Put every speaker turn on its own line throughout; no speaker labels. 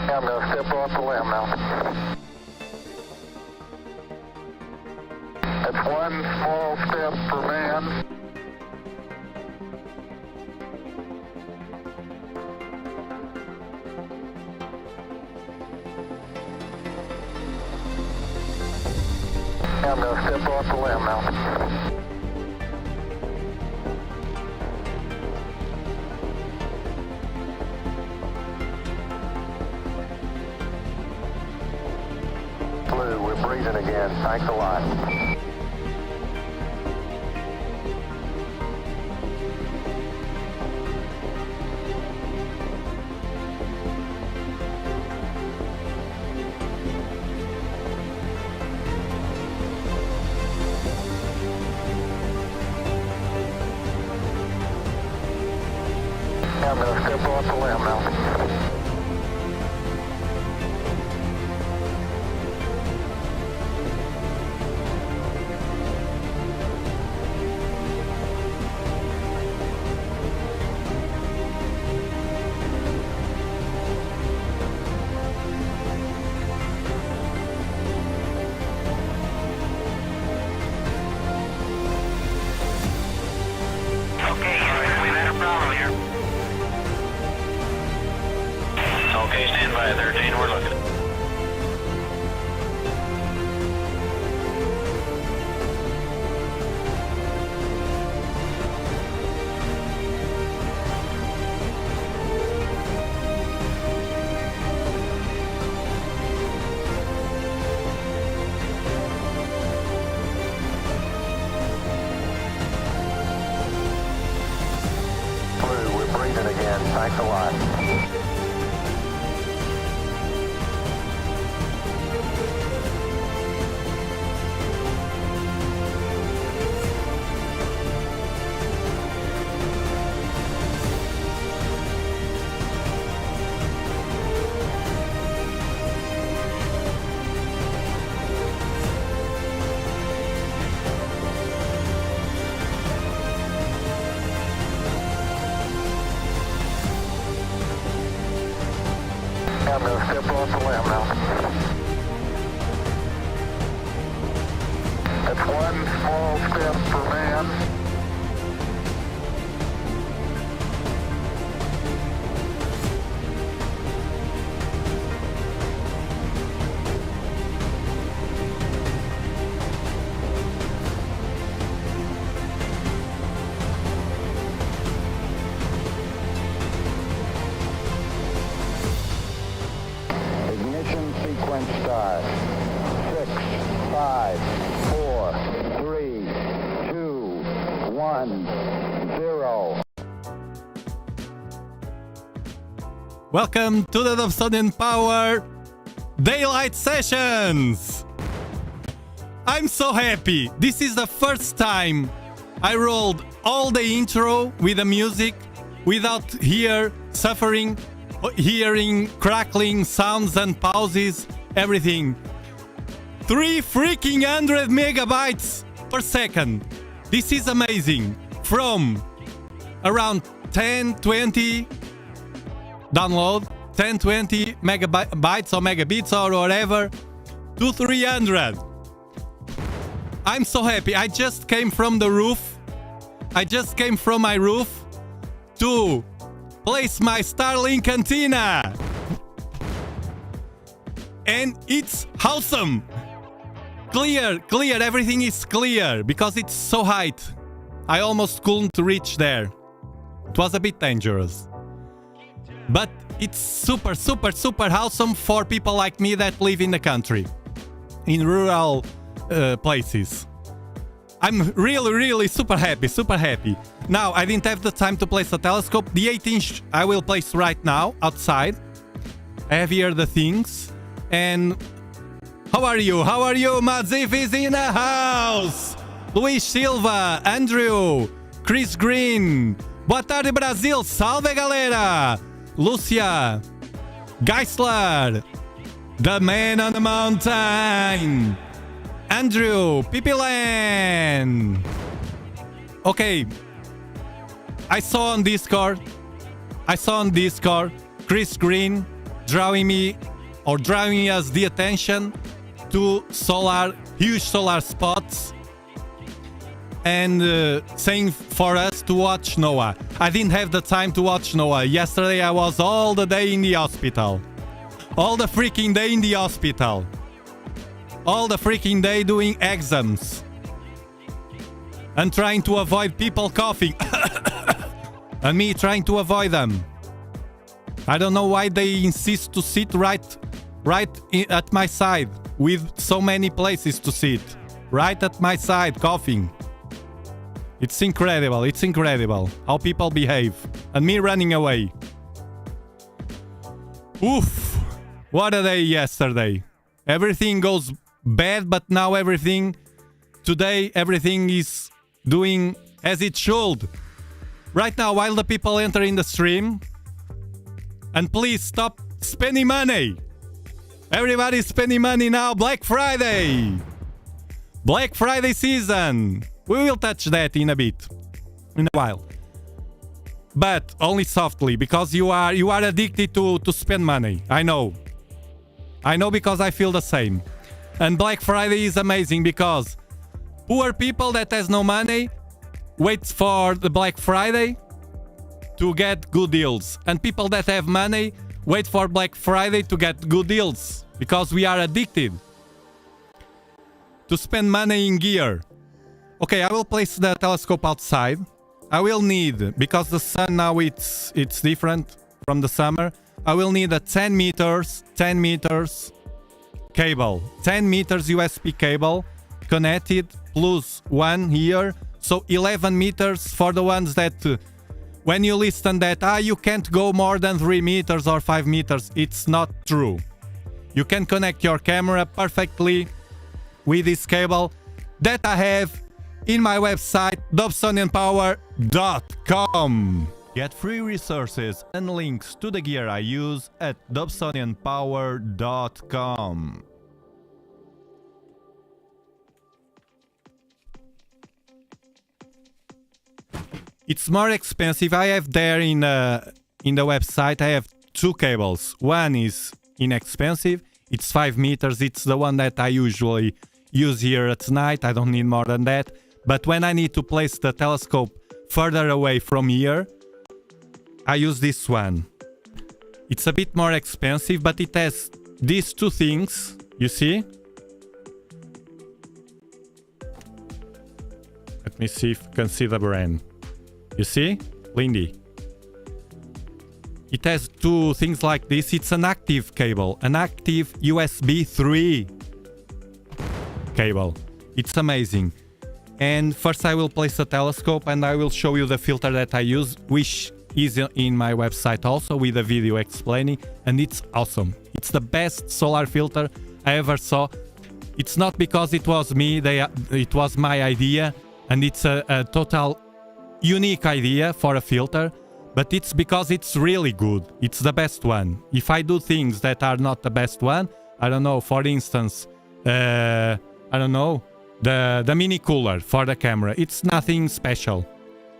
I'm going to step off the limb now. That's one small step for man. I'm going to step off the limb now. Blue, we're breathing again. Thanks a lot. I'm going to step off the limb now.
Okay, stand by 13, we're looking.
Blue, we're breathing again. Thanks a lot. I'm going to step off the limb now. That's one small step for man. Ignition sequence start. 6, 5, 4, 3, 2, 1, 0.
Welcome to the Dobsonian Power Daylight Sessions! I'm so happy! This is the first time I rolled all the intro with the music without suffering, hearing crackling sounds and pauses, everything. 3 freaking 100 megabytes per second. This is amazing. From around 10-20 download, 10-20 megabytes or megabits or whatever, to 300. I'm so happy. I just came from the roof. I just came from my roof to place my Starlink antenna. And it's awesome. Clear, everything is clear because it's so high. I almost couldn't reach there. It was a bit dangerous. But it's super awesome for people like me that live in the country, in rural places. I'm really super happy. Now, I didn't have the time to place a telescope. The 8-inch I will place right now outside. I have here the things. And how are you? Madzif is in the house. Luis Silva, Andrew, Chris Green. Boa tarde, Brasil. Salve, galera. Lucia, Geisler, the man on the mountain. Andrew, Pipilan. Okay. I saw on Discord Chris Green drawing me or drawing us the attention to huge solar spots and saying for us to watch NOAA. I didn't have the time to watch NOAA. Yesterday I was all the day in the hospital. All the freaking day in the hospital. All the freaking day doing exams. And trying to avoid people coughing. And me trying to avoid them. I don't know why they insist to sit right at my side with so many places to sit. Right at my side, coughing. It's incredible how people behave. And me running away. Oof. What a day yesterday. Everything goes bad, but now today everything is doing as it should. Right now, while the people enter in the stream, and please stop spending money. Everybody's spending money now. Black Friday. Black Friday season. We will touch that in a bit, in a while. But only softly, because you are addicted to spend money. I know because I feel the same. And Black Friday is amazing because poor people that has no money waits for the Black Friday to get good deals. And people that have money wait for Black Friday to get good deals. Because we are addicted to spend money in gear. Okay, I will place the telescope outside. I will need, because the sun now it's different from the summer, I will need a 10 meters cable. 10 meters USB cable connected plus one here. So 11 meters for the ones that when you listen that you can't go more than 3 meters or 5 meters. It's not true. You can connect your camera perfectly with this cable that I have in my website dobsonianpower.com. Get free resources and links to the gear I use at dobsonianpower.com. It's more expensive. I have there in the website, I have two cables. One is inexpensive. It's 5 meters. It's the one that I usually use here at night. I don't need more than that. But when I need to place the telescope further away from here, I use this one. It's a bit more expensive, but it has these two things, you see? Let me see if you can see the brand. You see? Lindy. It has two things like this. It's an active cable, an active USB 3 cable. It's amazing. And first I will place a telescope and I will show you the filter that I use, which is in my website also with a video explaining, and it's awesome. It's the best solar filter I ever saw. It's not because it was me, it was my idea, and it's a total unique idea for a filter, but it's because it's really good. It's the best one. If I do things that are not the best one, I don't know, for instance, I don't know, the mini cooler for the camera, it's nothing special.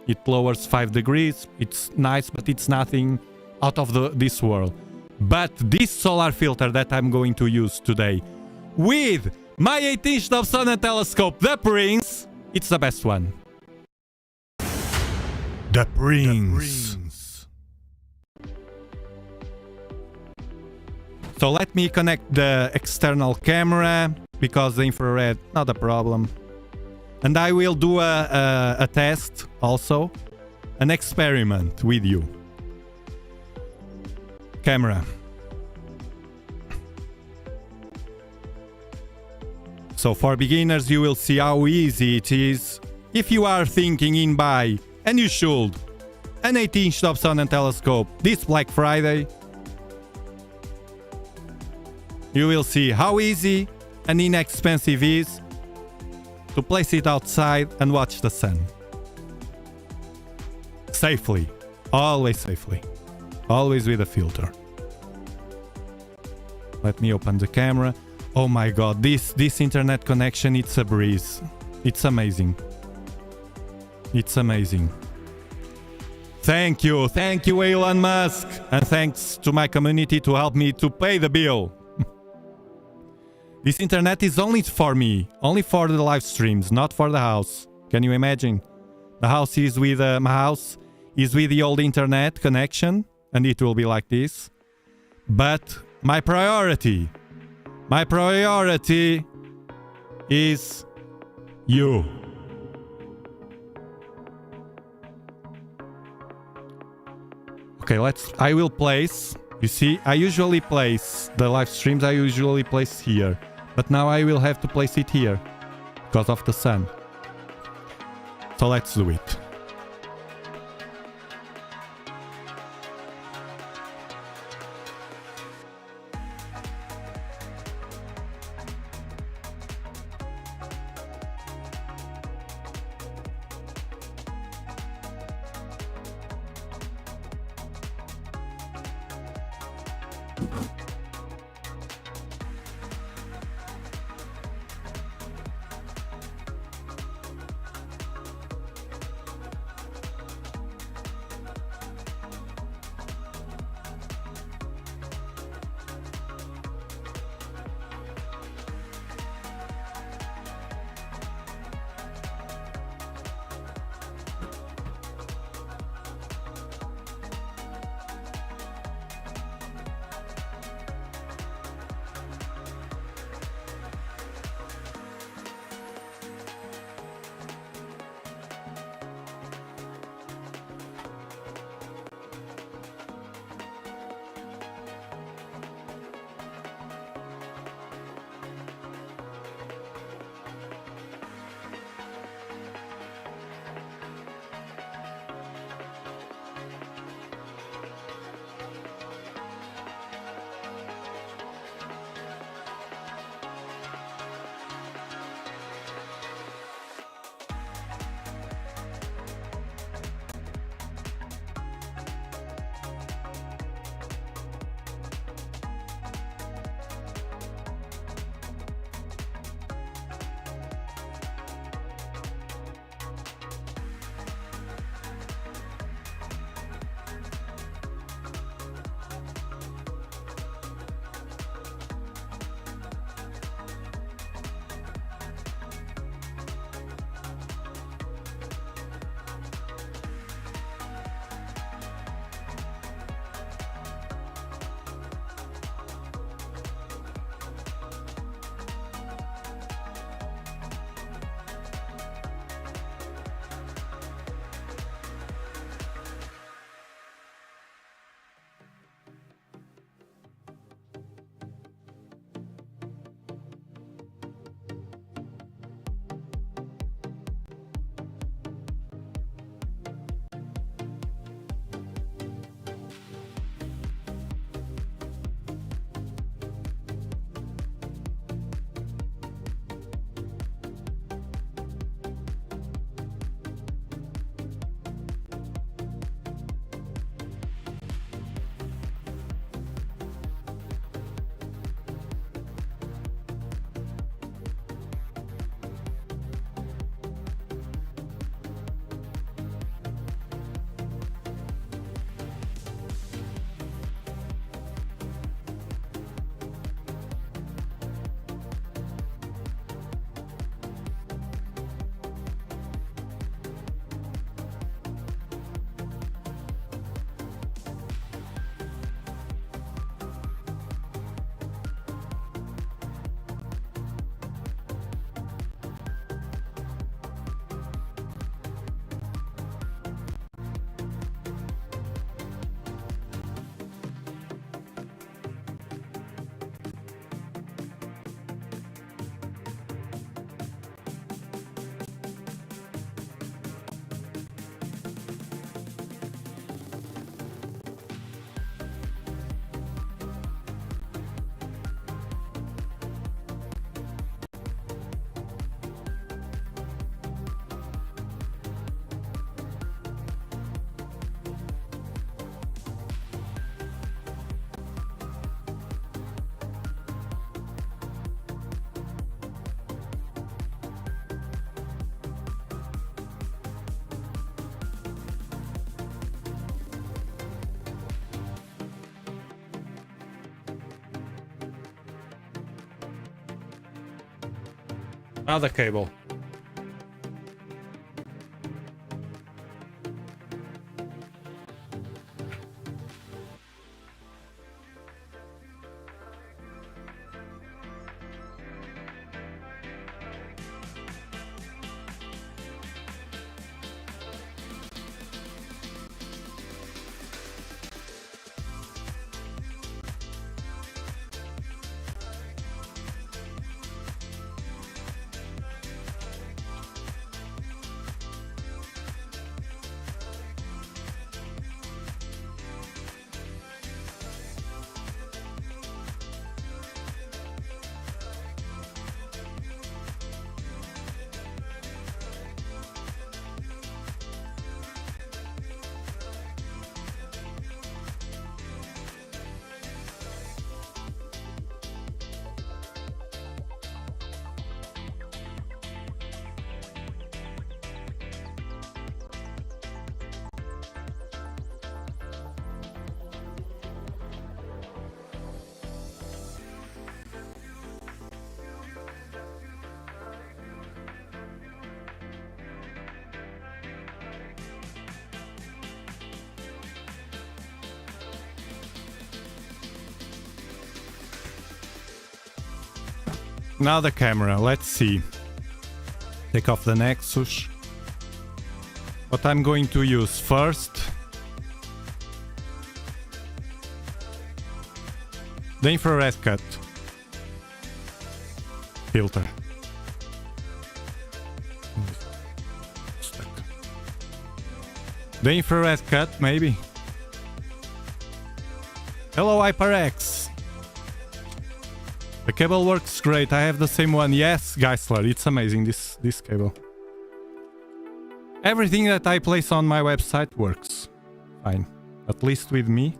It lowers 5 degrees, it's nice, but it's nothing out of this world. But this solar filter that I'm going to use today with my 8-inch Dobsonian telescope, the Prince, it's the best one. The Prince. So let me connect the external camera, because the infrared, not a problem. And I will do a test also, an experiment with you. Camera. So for beginners, you will see how easy it is. If you are thinking in buy, and you should, an 8-inch Dobsonian telescope this Black Friday, you will see how easy and inexpensive it is to place it outside and watch the sun. Safely. Always safely. Always with a filter. Let me open the camera. Oh my god, this internet connection, it's a breeze. It's amazing. It's amazing. Thank you, Elon Musk, and thanks to my community to help me to pay the bill. This internet is only for me, only for the live streams, not for the house. Can you imagine? The house is with my house is with the old internet connection, and it will be like this. But my priority is you. Okay, I will place, you see, I usually place the live streams, I usually place here. But now I will have to place it here because of the sun. So let's do it. Another cable. Now the camera, let's see. Take off the Nexus. What I'm going to use first. The infrared cut filter. The infrared cut, maybe. Hello, HyperX. The cable works great. I have the same one. Yes, Geisler, it's amazing, this cable. Everything that I place on my website works fine. At least with me.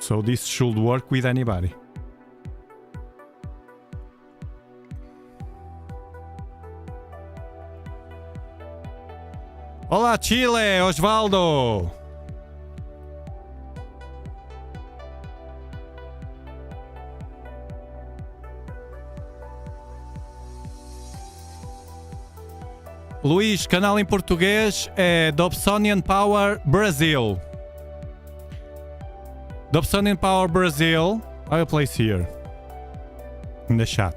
So this should work with anybody. Hola Chile, Osvaldo! Luís, canal em português é Dobsonian Power Brazil. Dobsonian Power Brazil, I'll place here in the chat.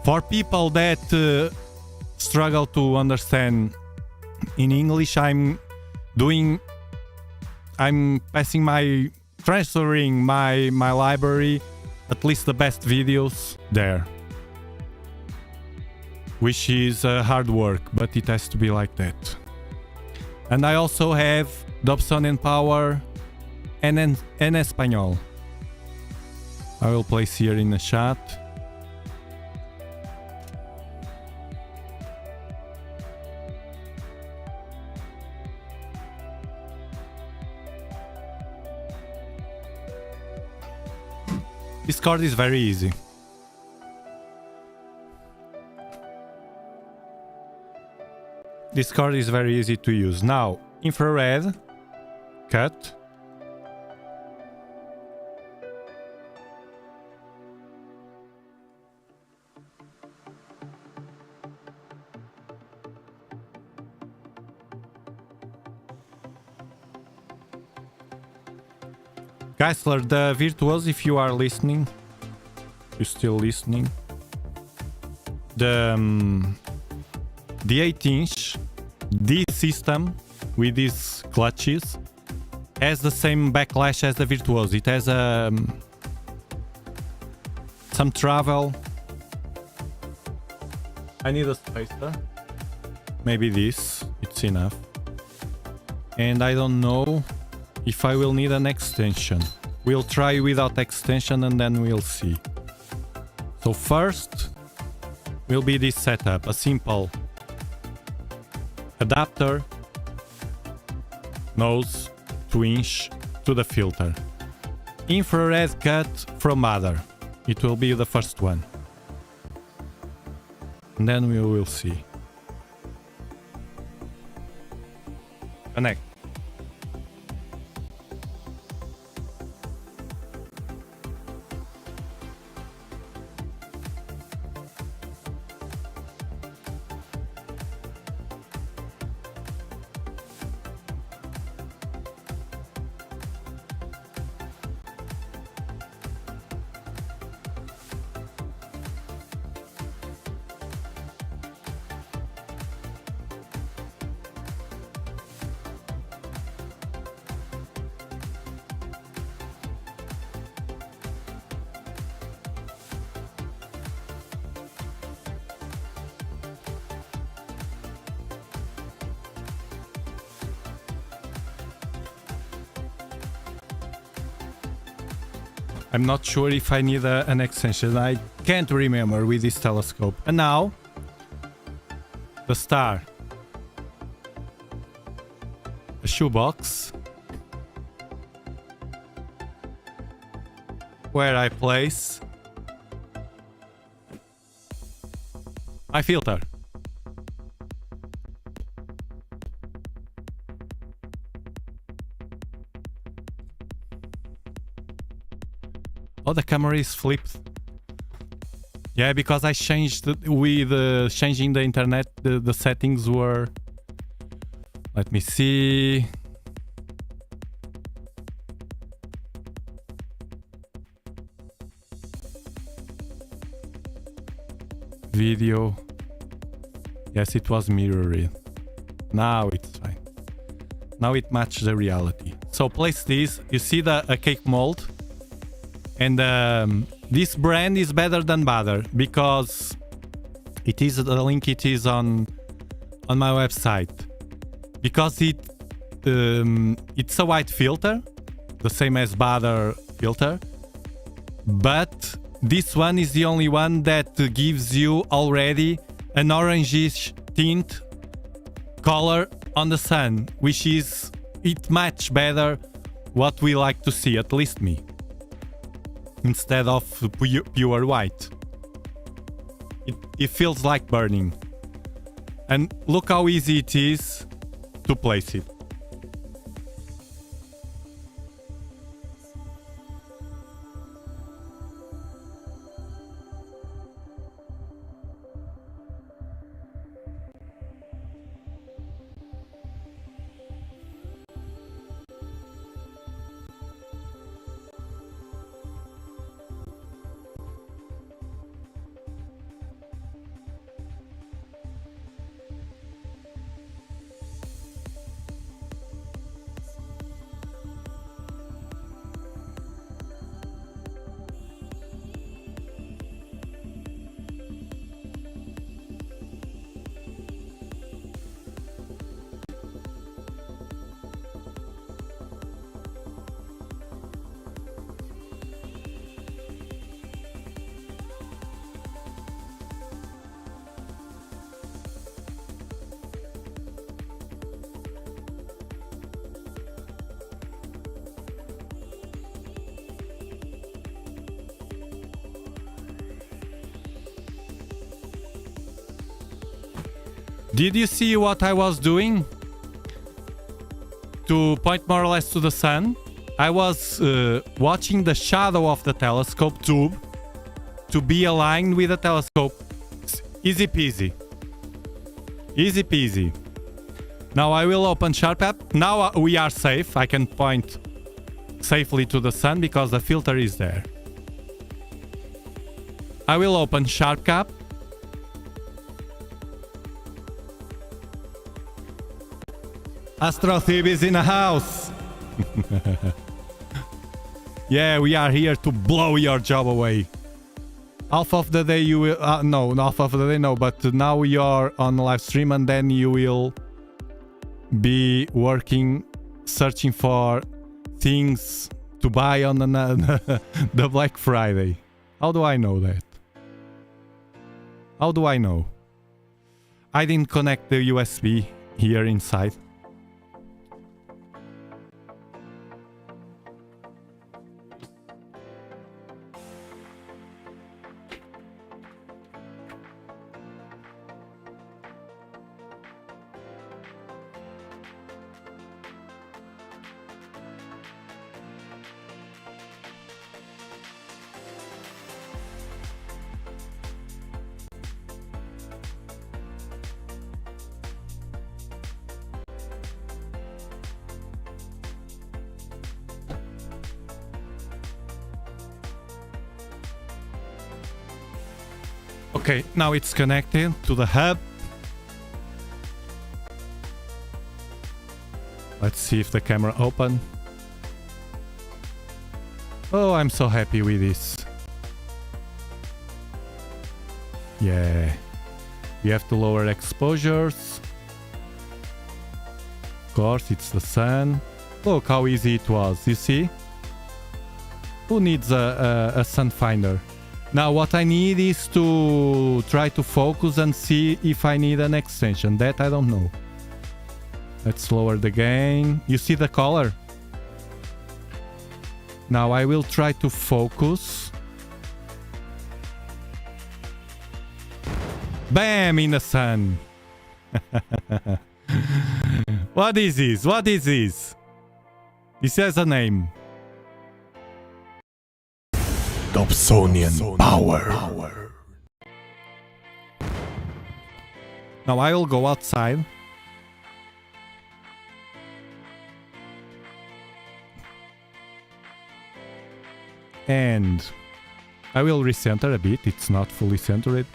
For people that struggle to understand in English, I'm transferring my library, at least the best videos there. Which is hard work, but it has to be like that. And I also have Dobsonian Power en español. I will place here in the chat. Discord is very easy. Discord is very easy to use. Now, infrared cut. Geisler, the Virtuos, if you are listening, you're still listening. The 8-inch, this system with these clutches has the same backlash as the Virtuos. It has some travel. I need a spacer. Maybe this, it's enough. And I don't know if I will need an extension. We'll try without extension and then we'll see. So first will be this setup, a simple adapter, nose, 2-inch to the filter. Infrared cut from mother. It will be the first one. And then we will see. Connect. I'm not sure if I need an extension. I can't remember with this telescope. And now, the star. A shoebox. Where I place my filter. Oh, the camera is flipped. Yeah, because I changed with changing the internet. The settings were. Let me see. Video. Yes, it was mirrored. Now it's fine. Now it matches the reality. So place this. You see a cake mold. And this brand is better than Butter because it is the link. It is on my website because it's a white filter, the same as Butter filter, but this one is the only one that gives you already an orangish tint color on the sun, which is it much better what we like to see, at least me. Instead of pure white. It feels like burning. And look how easy it is to place it. Did you see what I was doing? To point more or less to the sun, I was watching the shadow of the telescope tube to be aligned with the telescope. Easy peasy. Easy peasy. Now I will open Sharp app. Now we are safe. I can point safely to the sun because the filter is there. I will open Sharp app. AstroThebe is in the house. Yeah, we are here to blow your job away. Half of the day you will... no, half of the day no, but now you're on live stream and then you will be working, searching for things to buy on the Black Friday. How do I know that? How do I know? I didn't connect the USB here inside. Okay, now it's connected to the hub. Let's see if the camera open. Oh, I'm so happy with this. Yeah. We have to lower exposures. Of course, it's the sun. Look how easy it was, you see? Who needs a sun finder? Now what I need is to try to focus and see if I need an extension. That I don't know. Let's lower the gain. You see the color? Now I will try to focus. Bam! In the sun. What is this? What is this? This has a name. Dobsonian power. Now I will go outside. And I will recenter a bit. It's not fully centered.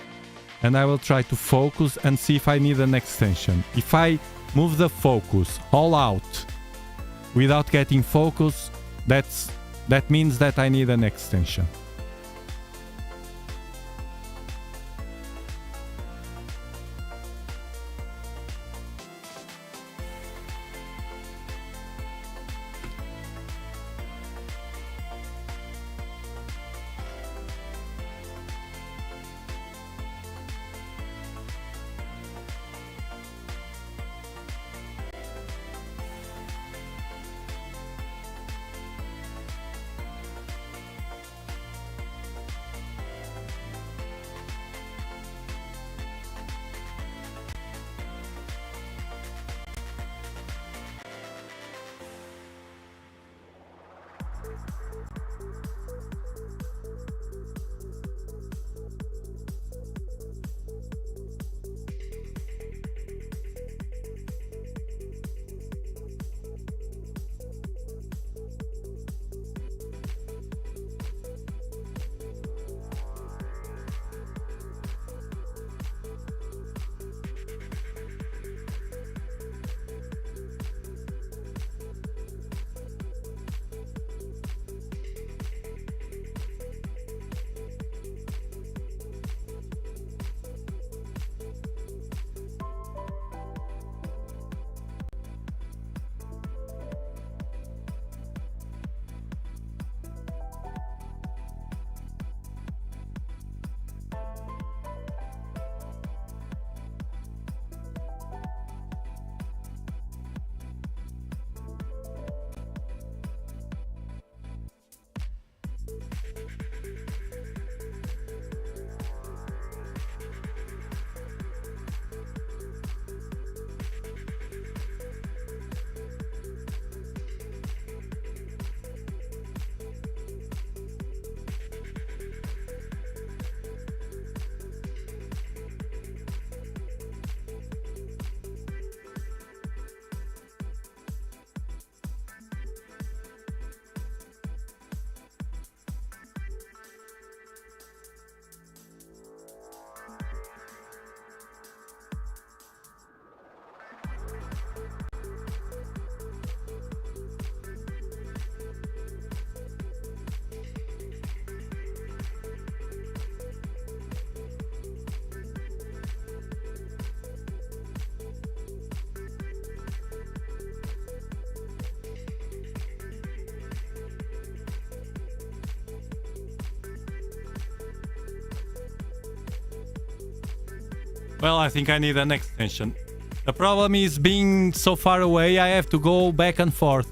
And I will try to focus and see if I need an extension. If I move the focus all out without getting focus, that means that I need an extension. Well, I think I need an extension. The problem is being so far away, I have to go back and forth.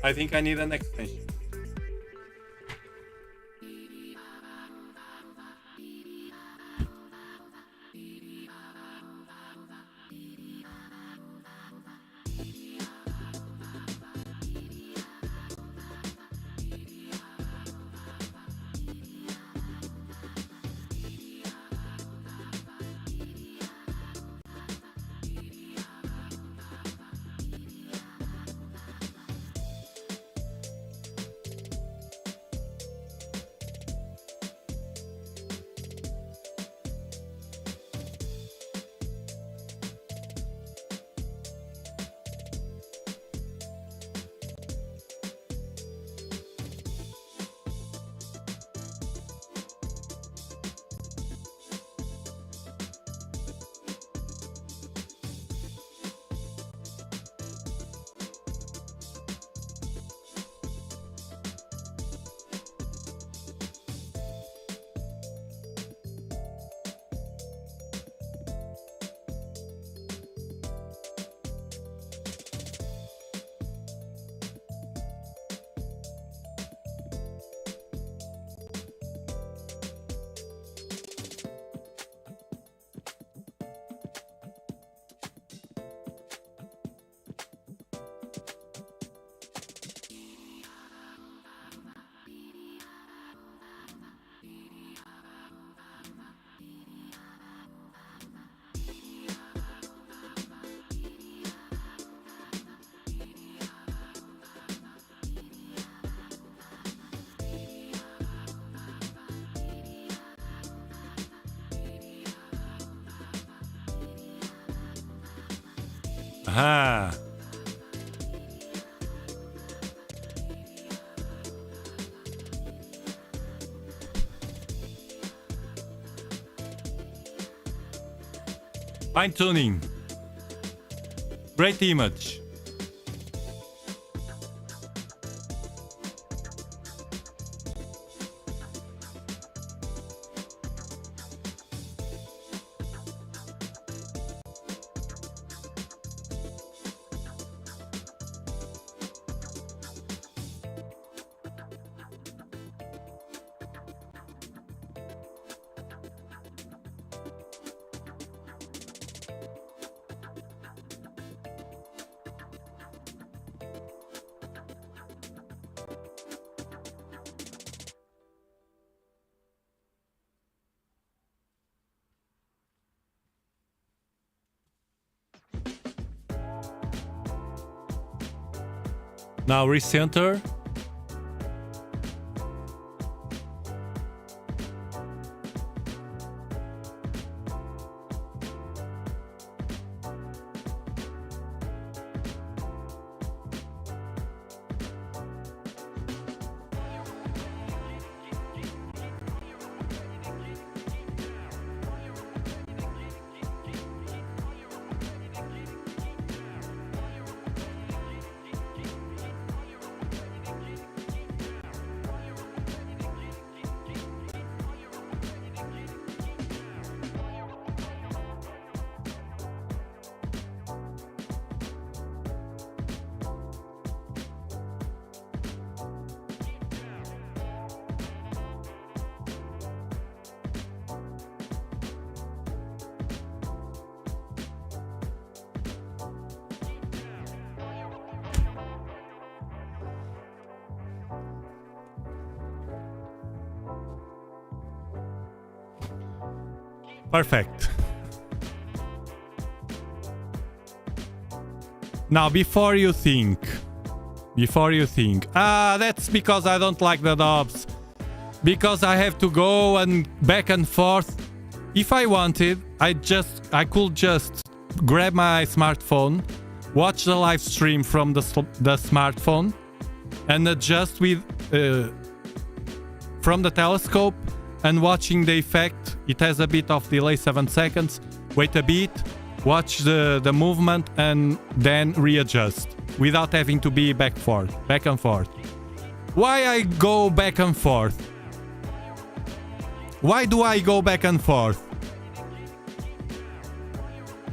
I think I need an extension. Aha. Fine tuning. Great image. Now recenter. Perfect. Now, before you think, that's because I don't like the Dobs, because I have to go and back and forth. If I wanted, I could just grab my smartphone, watch the live stream from the smartphone, and adjust with from the telescope and watching the effect. It has a bit of delay, 7 seconds. Wait a bit, watch the movement, and then readjust without having to be back and forth. Why I go back and forth? Why do I go back and forth?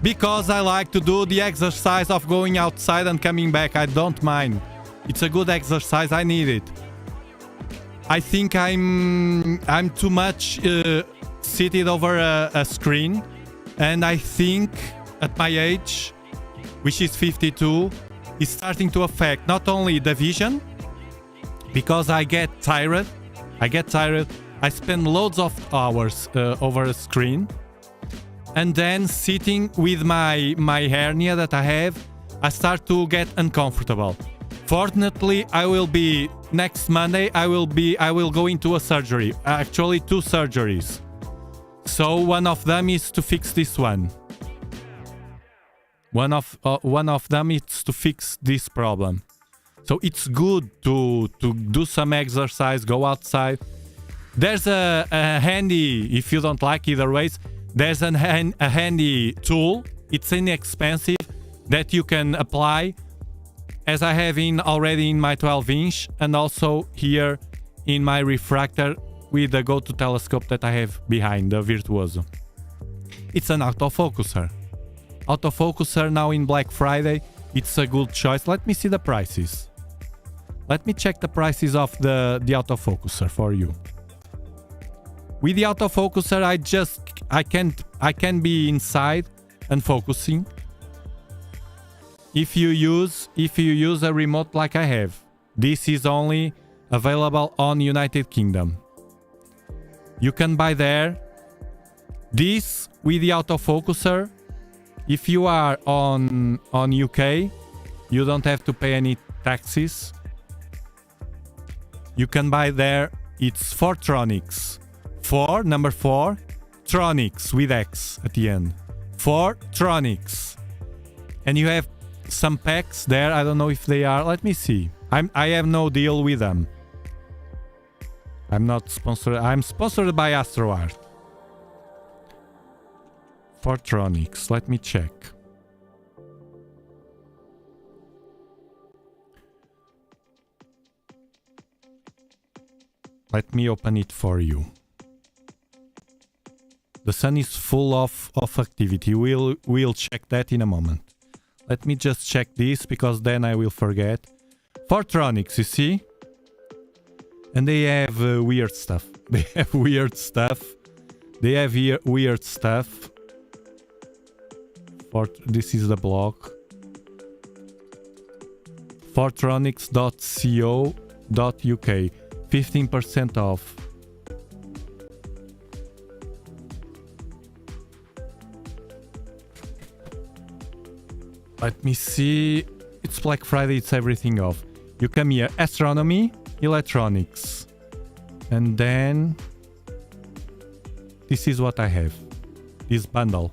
Because I like to do the exercise of going outside and coming back. I don't mind. It's a good exercise. I need it. I think I'm too much seated over a screen, and I think at my age, which is 52, is starting to affect not only the vision, because I get tired. I spend loads of hours over a screen, and then sitting with my hernia that I have, I start to get uncomfortable. Fortunately, I will be next Monday. I will go into a surgery. Actually, 2 surgeries. So one of them is to fix this one. One of them is to fix this problem. So it's good to do some exercise, go outside. There's a handy, if you don't like either ways, there's a handy tool. It's inexpensive that you can apply, as I have already in my 12-inch, and also here in my refractor with the go-to telescope that I have behind, the Virtuoso. It's an autofocuser. Autofocuser now in Black Friday. It's a good choice. Let me see the prices. Let me check the prices of the autofocuser for you. With the autofocuser, I can be inside and focusing. If you use a remote like I have, this is only available on United Kingdom. You can buy there. This with the autofocuser, if you are on UK, you don't have to pay any taxes. You can buy there. It's 4Tronics. Number 4, Tronics with X at the end. 4Tronics. And you have some packs there. I don't know if they are. Let me see. I have no deal with them. I'm not sponsored. I'm sponsored by AstroArt. Fortronics. Let me check. Let me open it for you. The sun is full of activity. We'll check that in a moment. Let me just check this because then I will forget. Fortronics, you see? And they have weird stuff. They have weird stuff. They have weird stuff. This is the blog. Fortronics.co.uk. 15% off. Let me see. It's Black Friday, it's everything off. You come here, astronomy, electronics. And then this is what I have. This bundle.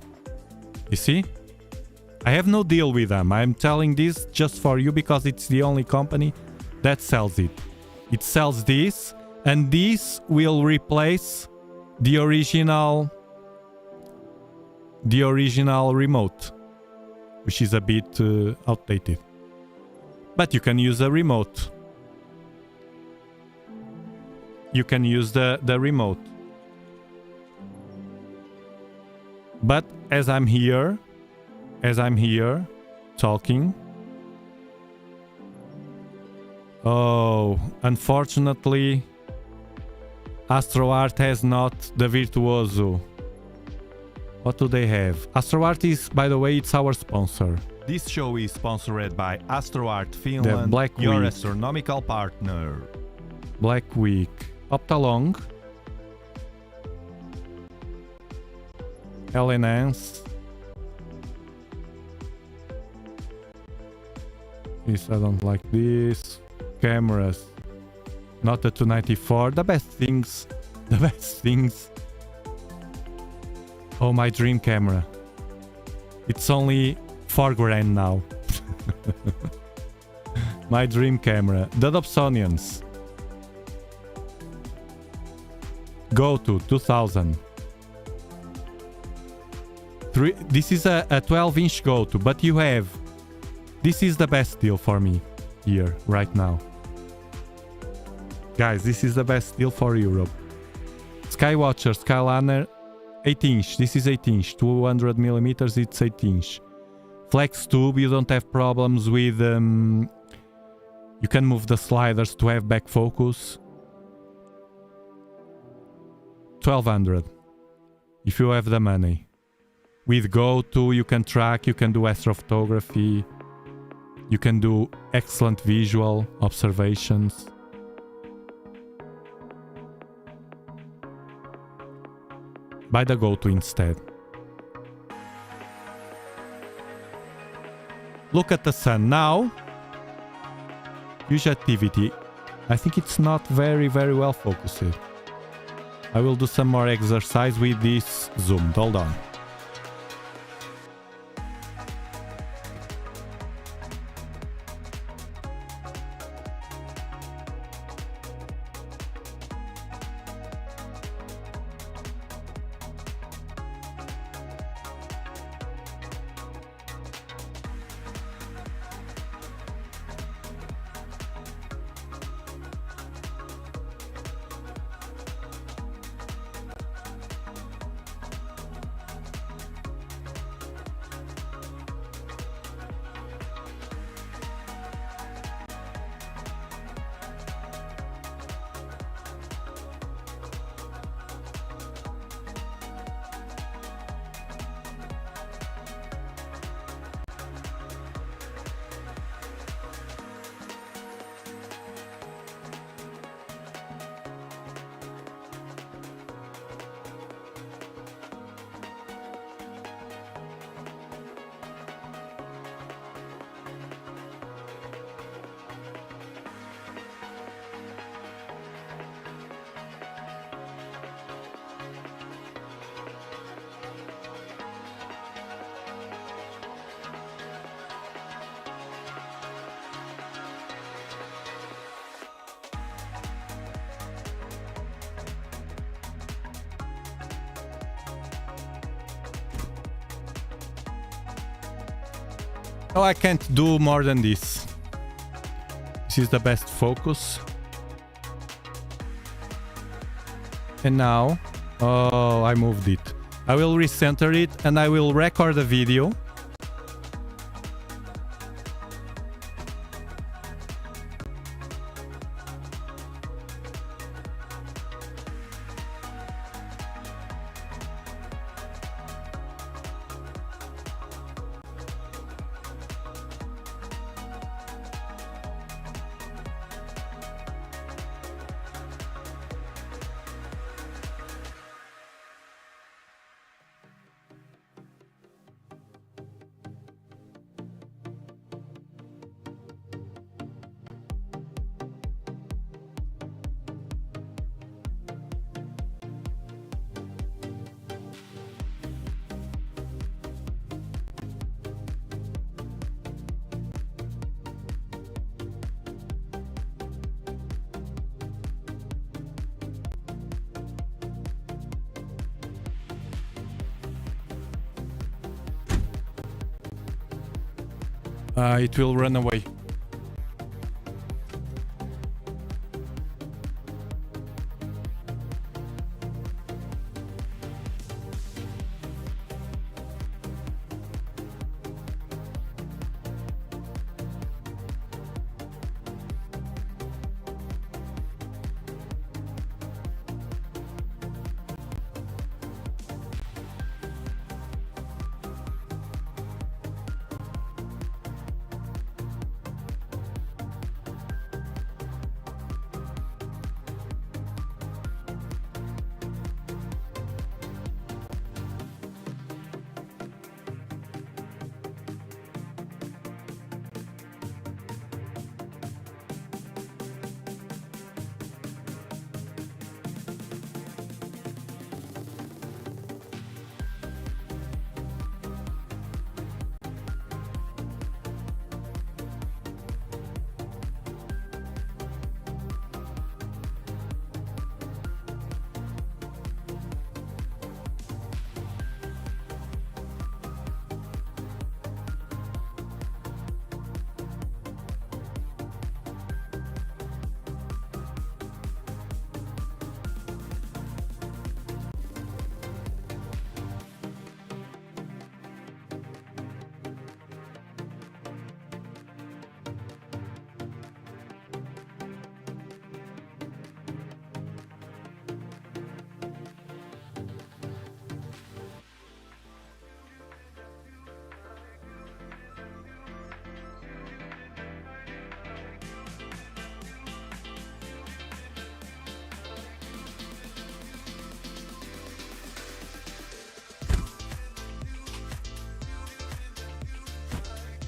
You see? I have no deal with them. I'm telling this just for you because it's the only company that sells it. It sells this, and this will replace the original remote, which is a bit outdated. But you can use a remote. You can use the remote. But as I'm here talking, oh, unfortunately, AstroArt has not the Virtuoso. What do they have? AstroArt is, by the way, it's our sponsor. This show is sponsored by AstroArt Finland, your astronomical partner. Black Week. Optalong. LNS. This, I don't like this. Cameras. Not the 294. The best things. The best things. Oh, my dream camera. It's only 4 grand now. My dream camera. The Dobsonians. Go to 2000. This is a 12-inch go to, but you have. This is the best deal for me here right now. Guys, this is the best deal for Europe. Skywatcher, Skyliner, 8-inch. This is 8-inch. 200 millimeters, it's 8-inch. Flex tube, you don't have problems with... you can move the sliders to have back focus. 1200. If you have the money. With Go-To, you can track, you can do astrophotography. You can do excellent visual observations. Buy the Go-To instead. Look at the sun now. Use activity. I think it's not very well focused. I will do some more exercise with this zoomed. Hold on. No, I can't do more than this. This is the best focus. And now... Oh, I moved it. I will recenter it and I will record a video. It will run away.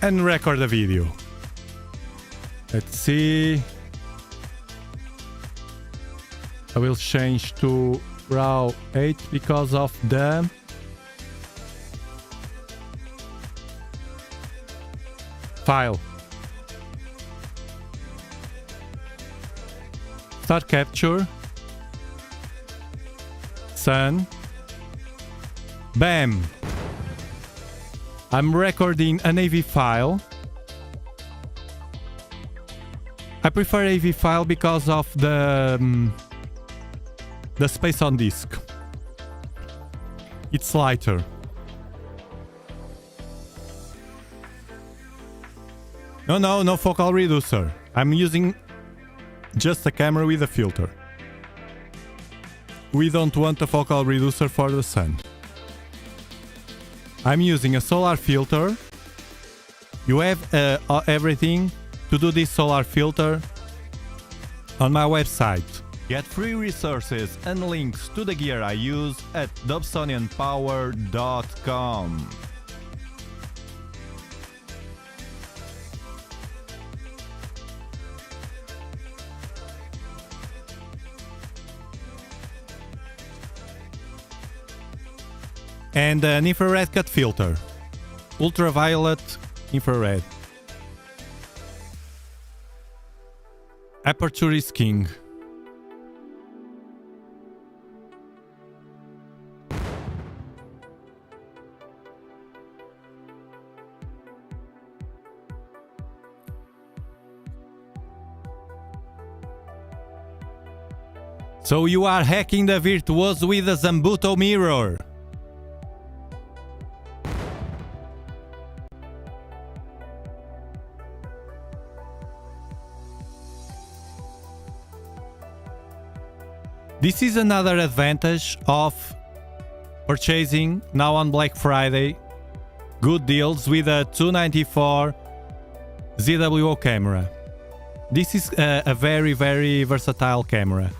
And record the video. Let's see. I will change to RAW 8 because of the file. Start capture. Sun. Bam! I'm recording an AV file. I prefer AV file because of the space on disk. It's lighter. No focal reducer. I'm using just a camera with a filter. We don't want a focal reducer for the sun. I'm using a solar filter. You have everything to do this solar filter on my website. Get free resources and links to the gear I use at dobsonianpower.com. And an infrared cut filter. Ultraviolet infrared. Aperture is king. So you are hacking the Virtuoso with a Zambuto mirror. This is another advantage of purchasing now on Black Friday good deals with a 294 ZWO camera. This is a very, very versatile camera.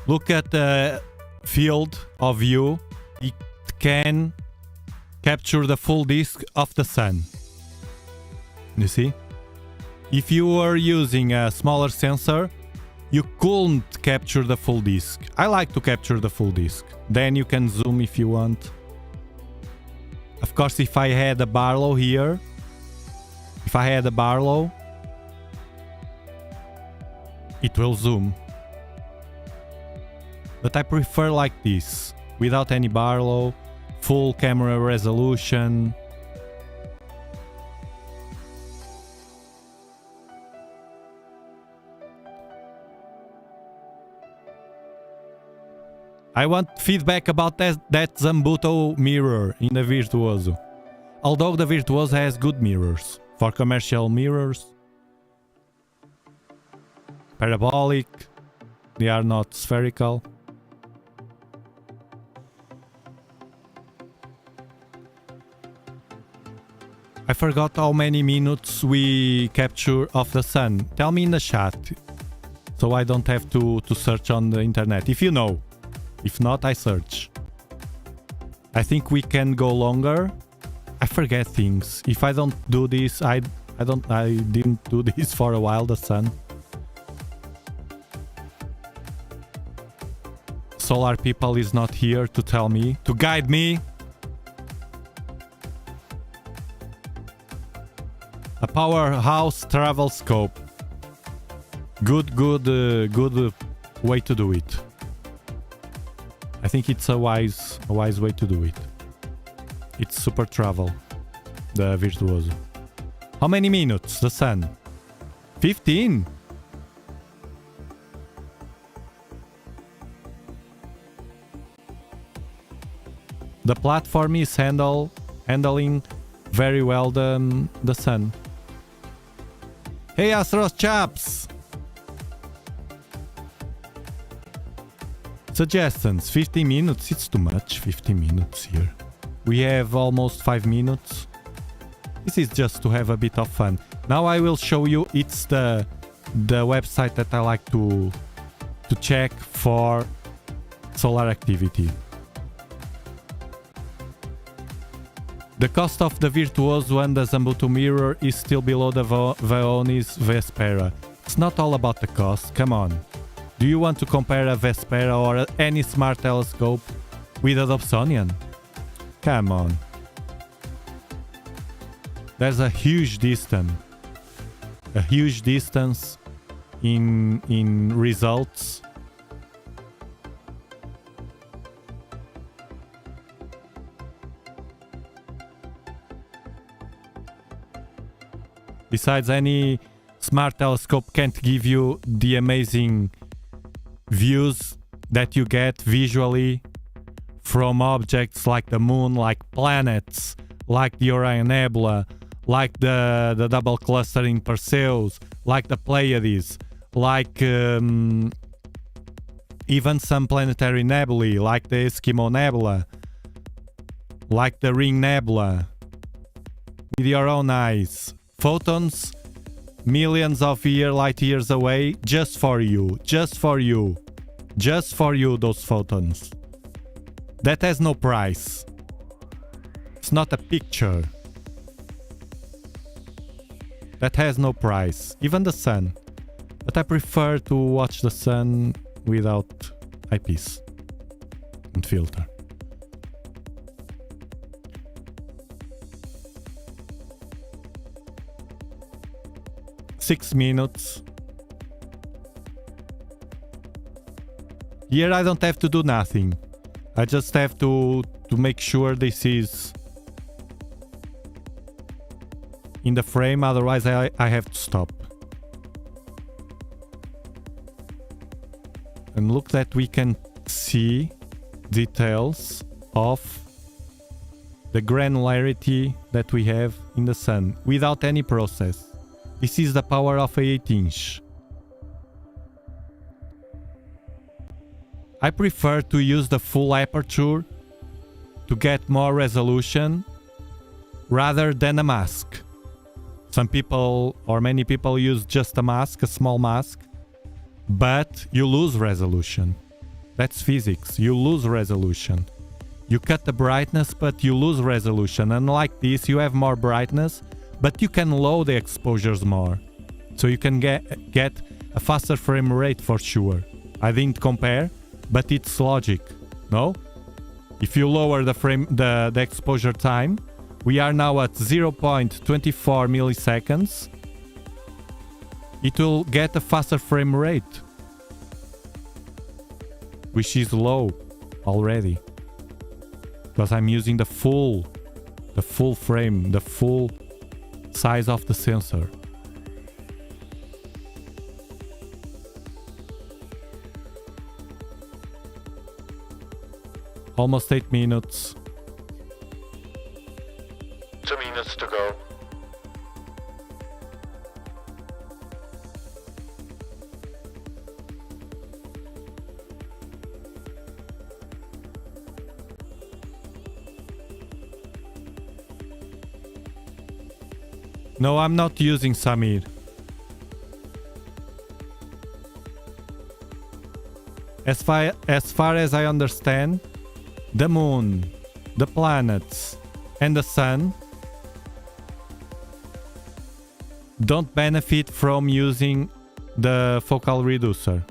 Look at the field of view. It can capture the full disk of the sun. You see? If you were using a smaller sensor, you couldn't capture the full disk. I like to capture the full disk. Then you can zoom if you want. Of course, if I had a Barlow here, it will zoom. But I prefer like this, without any Barlow, full camera resolution. I want feedback about that Zambuto mirror in the Virtuoso. Although the Virtuoso has good mirrors. For commercial mirrors. Parabolic. They are not spherical. I forgot how many minutes we capture of the sun. Tell me in the chat. So I don't have to search on the internet. If you know. If not, I search. I think we can go longer. I forget things. If I don't do this, I didn't do this for a while, the sun. Solar people is not here to tell me, to guide me. A powerhouse travel scope. Good way to do it. I think it's a wise way to do it. It's super travel, the Virtuoso. How many minutes? The sun? 15? The platform is handling very well the sun. Hey Astros chaps! Suggestions, 50 minutes, it's too much, 50 minutes here. We have almost 5 minutes. This is just to have a bit of fun. Now I will show you, it's the website that I like to check for solar activity. The cost of the Virtuoso and the Zambuto mirror is still below the Vaonis Vespera. It's not all about the cost, come on. Do you want to compare a Vespera or any smart telescope with a Dobsonian? Come on. There's a huge distance. A huge distance in results. Besides, any smart telescope can't give you the amazing views that you get visually from objects like the moon, like planets, like the Orion Nebula, like the double clustering Perseus, like the Pleiades, like even some planetary nebulae, like the Eskimo Nebula, like the Ring Nebula, with your own eyes. Photons, millions of light years away, just for you, just for you, just for you, those photons. That has no price. It's not a picture. That has no price. Even the sun. But I prefer to watch the sun without eyepiece and filter. Six minutes. Here I don't have to do nothing. I just have to make sure this is in the frame, otherwise I have to stop. And look that we can see details of the granularity that we have in the sun without any process. This is the power of a 8-inch. I prefer to use the full aperture to get more resolution rather than a mask. Some people or many people use just a mask, a small mask, but you lose resolution. That's physics. You lose resolution. You cut the brightness, but you lose resolution. Unlike this, you have more brightness, but you can lower the exposures more. So you can get a faster frame rate for sure. I didn't compare, but it's logic, no? If you lower the exposure time, we are now at 0.24 milliseconds. It will get a faster frame rate, which is low already, because I'm using the full frame, the full size of the sensor. Almost 8 minutes.
2 minutes to go.
No, I'm not using Samir. As far as I understand, the moon, the planets, and the sun don't benefit from using the focal reducer.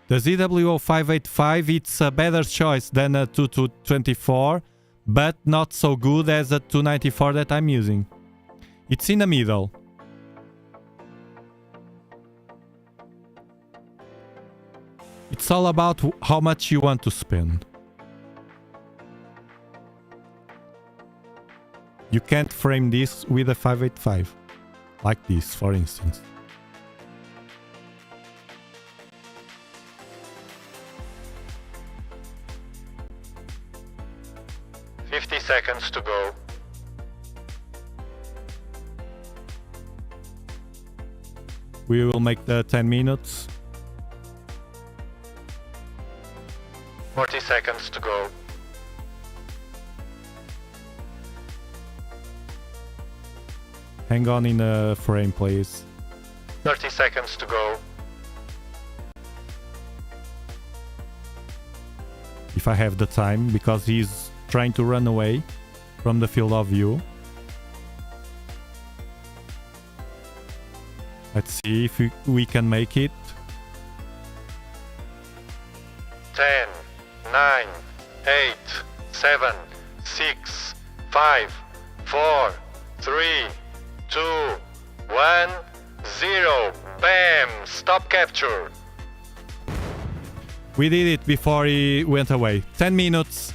The ZW0585, it's a better choice than a 2224, but not so good as a 294 that I'm using. It's in the middle. It's all about how much you want to spend. You can't frame this with a 585, like this, for instance.
Seconds to go.
We will make the 10 minutes.
40 seconds to go.
Hang on in the frame, please.
30 seconds to go.
If I have the time, because he's trying to run away from the field of view. Let's see if we can make it.
10, 9, 8, 7, 6, 5, 4, 3, 2, 1, 0. Bam! Stop capture.
We did it before he went away. 10 minutes.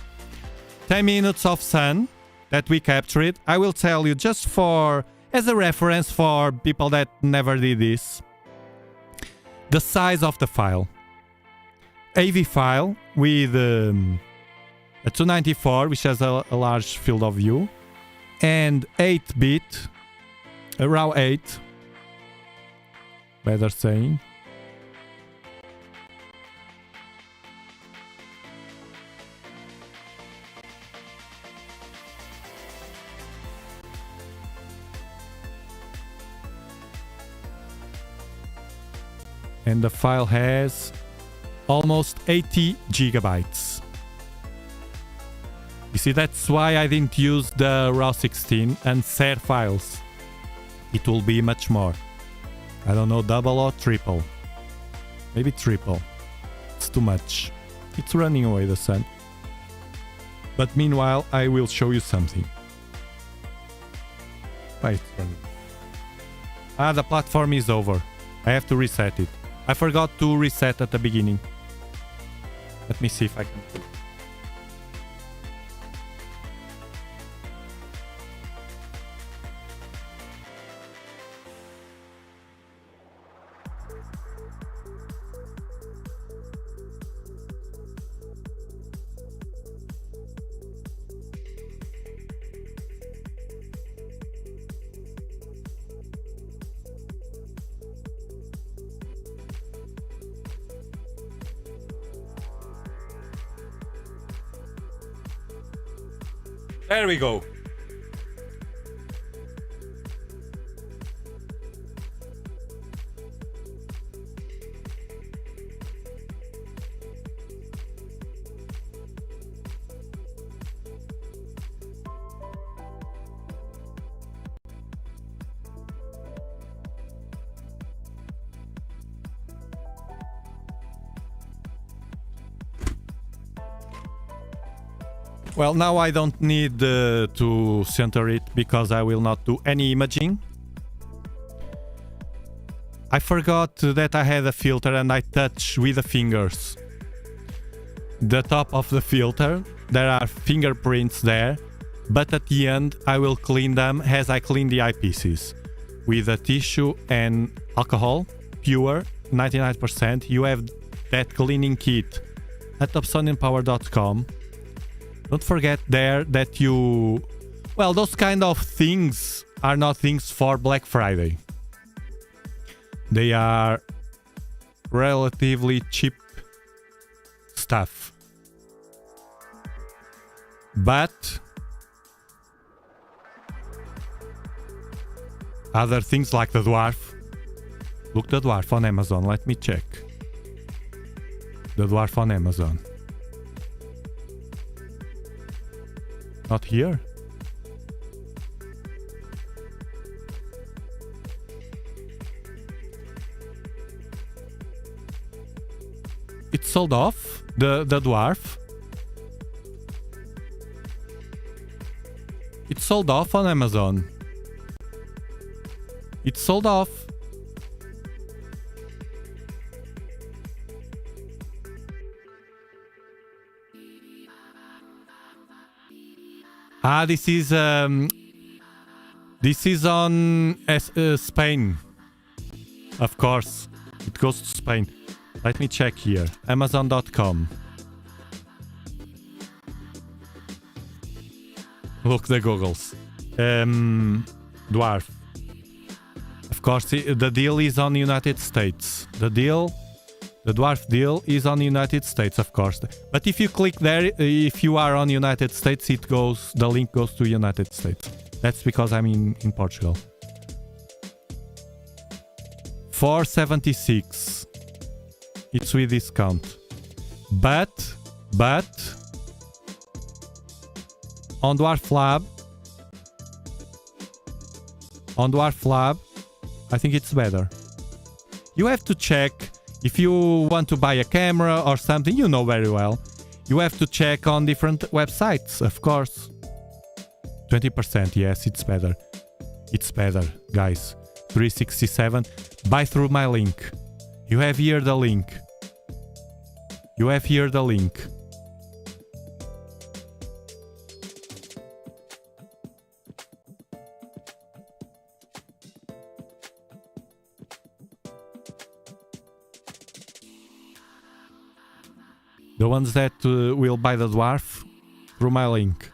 10 minutes of sun that we captured. I will tell you just as a reference for people that never did this. The size of the file. AV file with a 294, which has a large field of view, and 8-bit, RAW 8, better saying. And the file has almost 80 gigabytes. You see, that's why I didn't use the RAW 16 and SAR files. It will be much more. I don't know, double or triple. Maybe triple. It's too much. It's running away, the sun. But meanwhile, I will show you something. Why it's running? Ah, the platform is over. I have to reset it. I forgot to reset at the beginning. Let me see if I can do it. There we go. Well, now I don't need to center it because I will not do any imaging. I forgot that I had a filter and I touch with the fingers the top of the filter. There are fingerprints there, but at the end I will clean them as I clean the eyepieces with a tissue and alcohol, pure, 99%. You have that cleaning kit at Dobsonianpower.com. Don't forget there that you... Well, those kind of things are not things for Black Friday. They are relatively cheap stuff. But other things like the dwarf. Look, the dwarf on Amazon. Let me check. The dwarf on Amazon. Not here. It's sold off, the dwarf. It's sold off on Amazon. It's sold off. Ah, this is on Spain. Of course, it goes to Spain. Let me check here. Amazon.com. Look, the goggles. Dwarf. Of course, the deal is on United States. The dwarf deal is on United States, of course. But if you click there, if you are on United States, the link goes to United States. That's because I'm in Portugal. $4.76. It's with discount. But on Dwarf Lab, I think it's better. You have to check if you want to buy a camera or something, you know very well. You have to check on different websites, of course. 20%, yes, it's better. It's better, guys. 367. Buy through my link. You have here the link. You have here the link. The ones that will buy the dwarf through my link.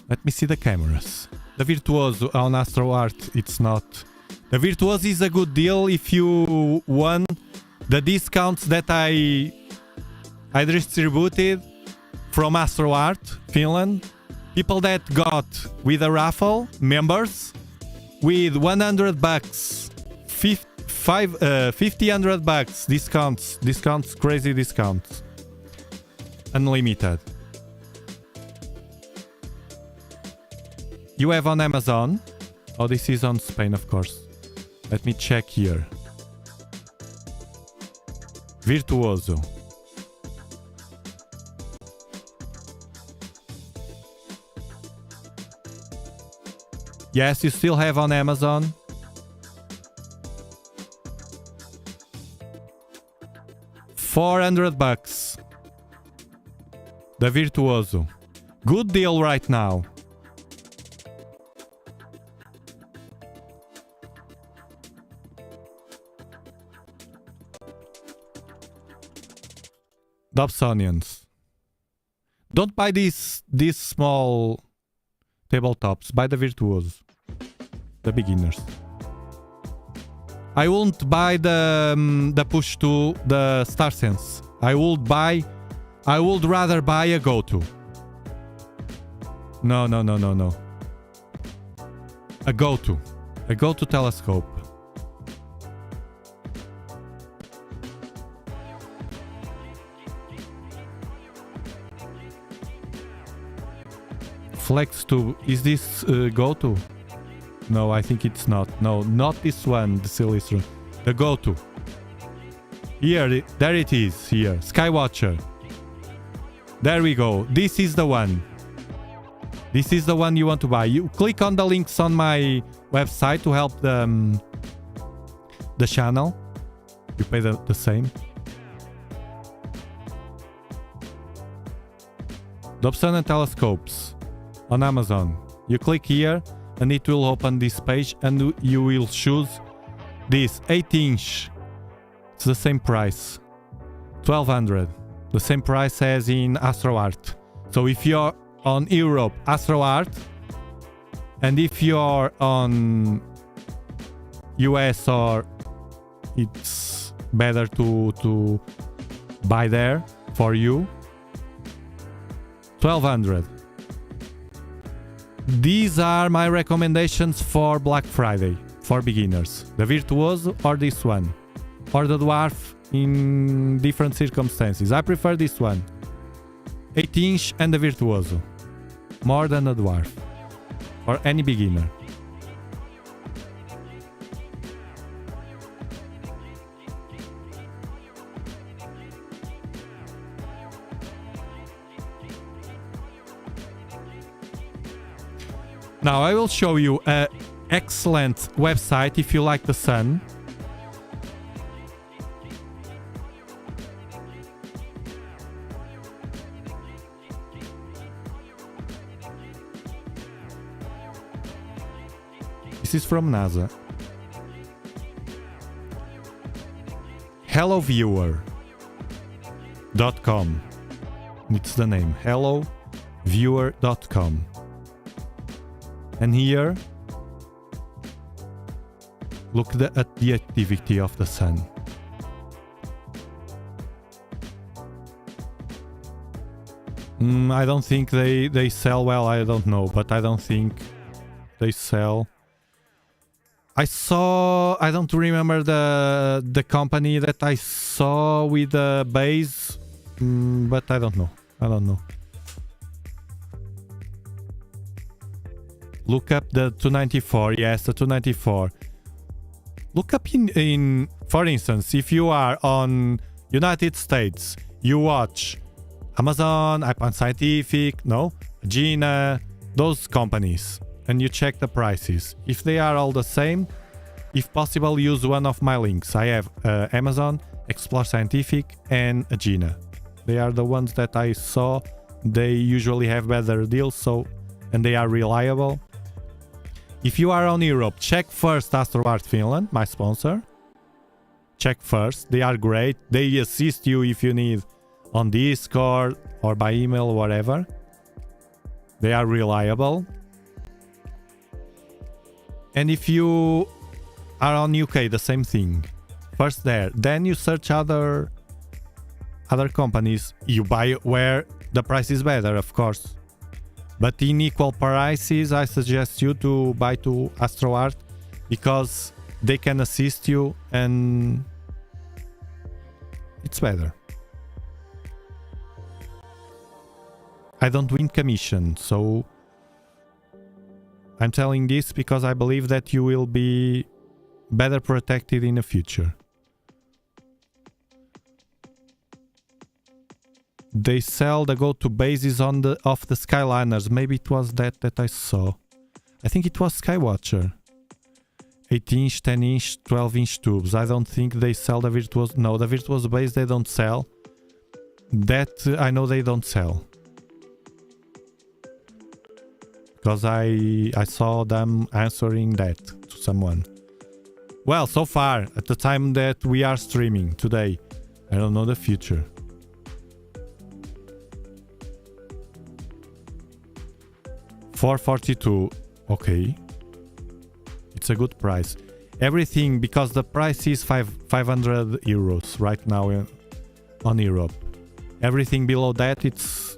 Let me see the cameras. The Virtuoso on AstroArt, it's not. The Virtuoso is a good deal if you won the discounts that I distributed from AstroArt, Finland. People that got with a raffle, members, with $100, 100 bucks discounts, crazy discounts, unlimited. You have on Amazon. Oh, this is on Spain, of course. Let me check here. Virtuoso. Yes, you still have on Amazon. $400. The Virtuoso. Good deal right now. Dobsonians. Don't buy these small tabletops. Buy the Virtuoso. The beginners. I won't buy the Push 2, the StarSense. I would rather buy a Go-To. No. A go-to telescope. Flex tube. Is this go-to? No, I think it's not. No, not this one, the Silistron. The go-to. Here, there it is, here. Skywatcher. There we go. This is the one. This is the one you want to buy. You click on the links on my website to help the channel. You pay the same. Dobsonian telescopes on Amazon. You click here and it will open this page and you will choose this 8-inch. It's the same price. 1200. The same price as in AstroArt. So if you're on Europe, AstroArt, and if you're on US, or it's better to buy there for you, 1200. These are my recommendations for Black Friday for beginners. The Virtuoso or this one, or the Dwarf in different circumstances. I prefer this one, 8-inch and the Virtuoso, more than the Dwarf for any beginner. Now I will show you an excellent website if you like the sun. This is from NASA. HelloViewer.com. It's the name. HelloViewer.com. And here, look at the activity of the sun. I don't think they sell well. I don't know, but I don't think they sell. I don't remember the company that I saw with the base, but I don't know. Look up the 294. Yes, the 294. Look up in for instance, if you are on United States, you watch Amazon, Icon Scientific, Gina, those companies, and you check the prices. If they are all the same, if possible, use one of my links. I have Amazon, Explore Scientific, and Gina. They are the ones that I saw. They usually have better deals, and they are reliable. If you are on Europe, check first AstroArt Finland, my sponsor. Check first. They are great. They assist you if you need on Discord or by email, whatever. They are reliable. And if you are on UK, the same thing. First there. Then you search other companies. You buy where the price is better, of course. But in equal prices, I suggest you to buy to AstroArt because they can assist you and it's better. I don't win commission, so I'm telling this because I believe that you will be better protected in the future. They sell the go-to bases of the Skyliners. Maybe it was that I saw. I think it was Skywatcher. 8-inch, 10-inch, 12-inch tubes. I don't think they sell the Virtuoso. No, the Virtuoso base they don't sell. That I know they don't sell. Because I saw them answering that to someone. Well, so far, at the time that we are streaming today. I don't know the future. $442, okay, it's a good price. Everything, because the price is 500 euros right now on Europe. Everything below that, it's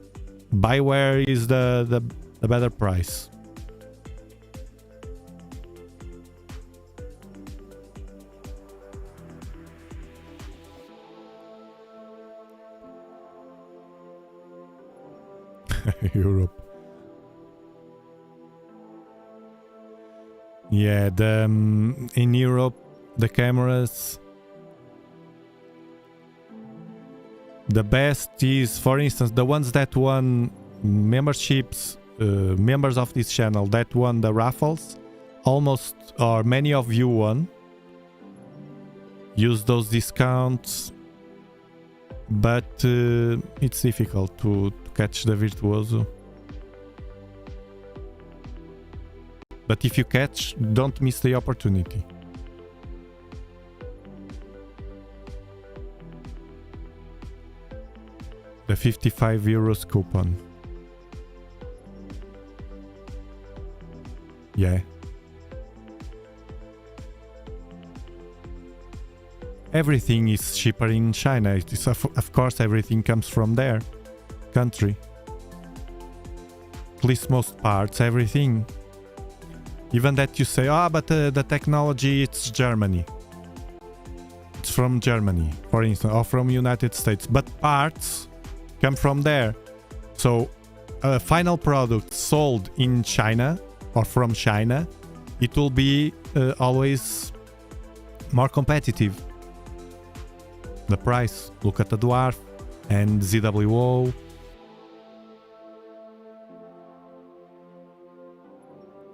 buy where is the a better price. Europe. Yeah, in Europe, the cameras, the best is, for instance, the ones that won memberships, members of this channel that won the raffles, almost, or many of you won. Use those discounts, but it's difficult to catch the Virtuoso. But if you catch, don't miss the opportunity. The 55 euros coupon. Yeah. Everything is cheaper in China. It is, of course, everything comes from their country. At least most parts, everything. Even that you say, but the technology, it's Germany. It's from Germany, for instance, or from United States. But parts come from there. So a final product sold in China or from China, it will be always more competitive. The price, look at the Dwarf and ZWO.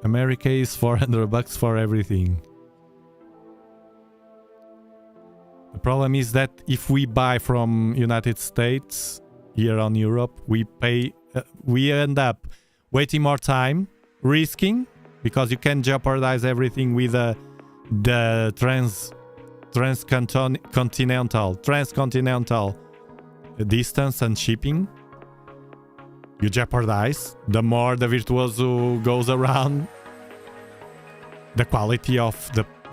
America is $400 for everything. The problem is that if we buy from United States here on Europe, we end up waiting more time, risking, because you can jeopardize everything with the transcontinental distance and shipping. You jeopardize. The more the Virtuoso goes around, the quality of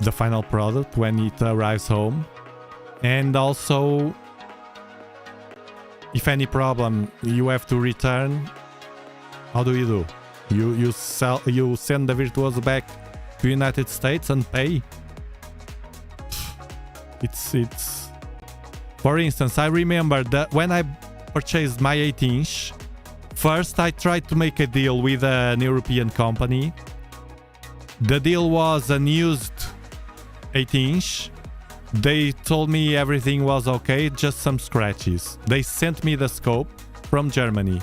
the final product when it arrives home. And also, if any problem you have to return, how do? You send the Virtuoso back to United States and pay. It's for instance, I remember that when I purchased my 8-inch, first I tried to make a deal with an European company. The deal was an used 8-inch. They told me everything was okay, just some scratches. They sent me the scope from Germany.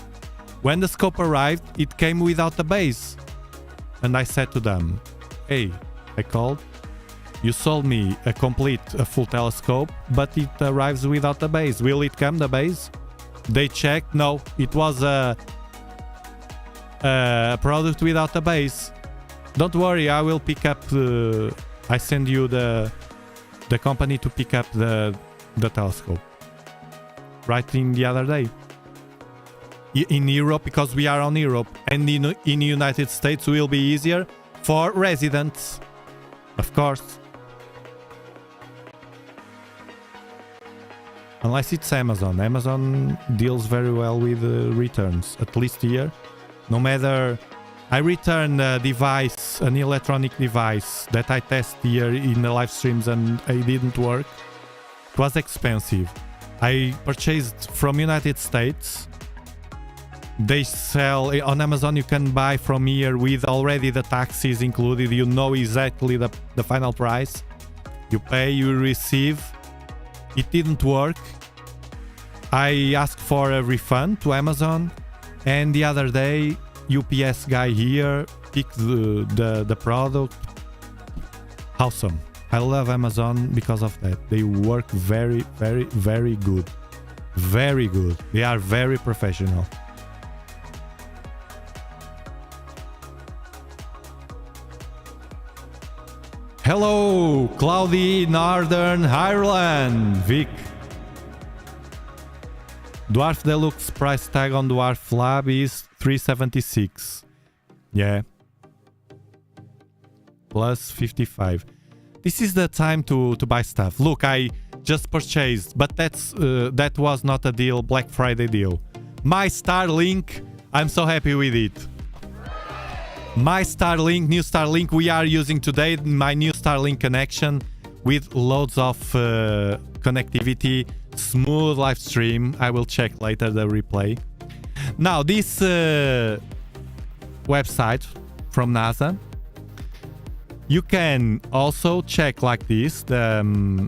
When the scope arrived, it came without the base. And I said to them, hey, I called. You sold me a full telescope, but it arrives without the base. Will it come, the base? They checked. No, it was a product without a base. Don't worry, I will pick up. I send you the company to pick up the telescope. Right in the other day. In Europe, because we are on Europe, and in the United States will be easier for residents, of course. Unless it's Amazon. Amazon deals very well with returns, at least here. No matter... I returned a device, an electronic device that I tested here in the live streams and it didn't work. It was expensive. I purchased from United States. They sell... On Amazon you can buy from here with already the taxes included. You know exactly the final price. You pay, you receive. It didn't work. I asked for a refund to Amazon, and the other day UPS guy here picked the product. Awesome. I love Amazon because of that. They work very, very, very good. Very good. They are very professional. Hello, cloudy Northern Ireland, Vic. Dwarf Deluxe price tag on Dwarf Lab is 376. Yeah. Plus 55. This is the time to buy stuff. Look, I just purchased, but that was not a deal, Black Friday deal. My Starlink, I'm so happy with it. My Starlink, new Starlink we are using today, my new Starlink connection with loads of connectivity, smooth live stream. I will check later the replay. Now this website from NASA, you can also check like this the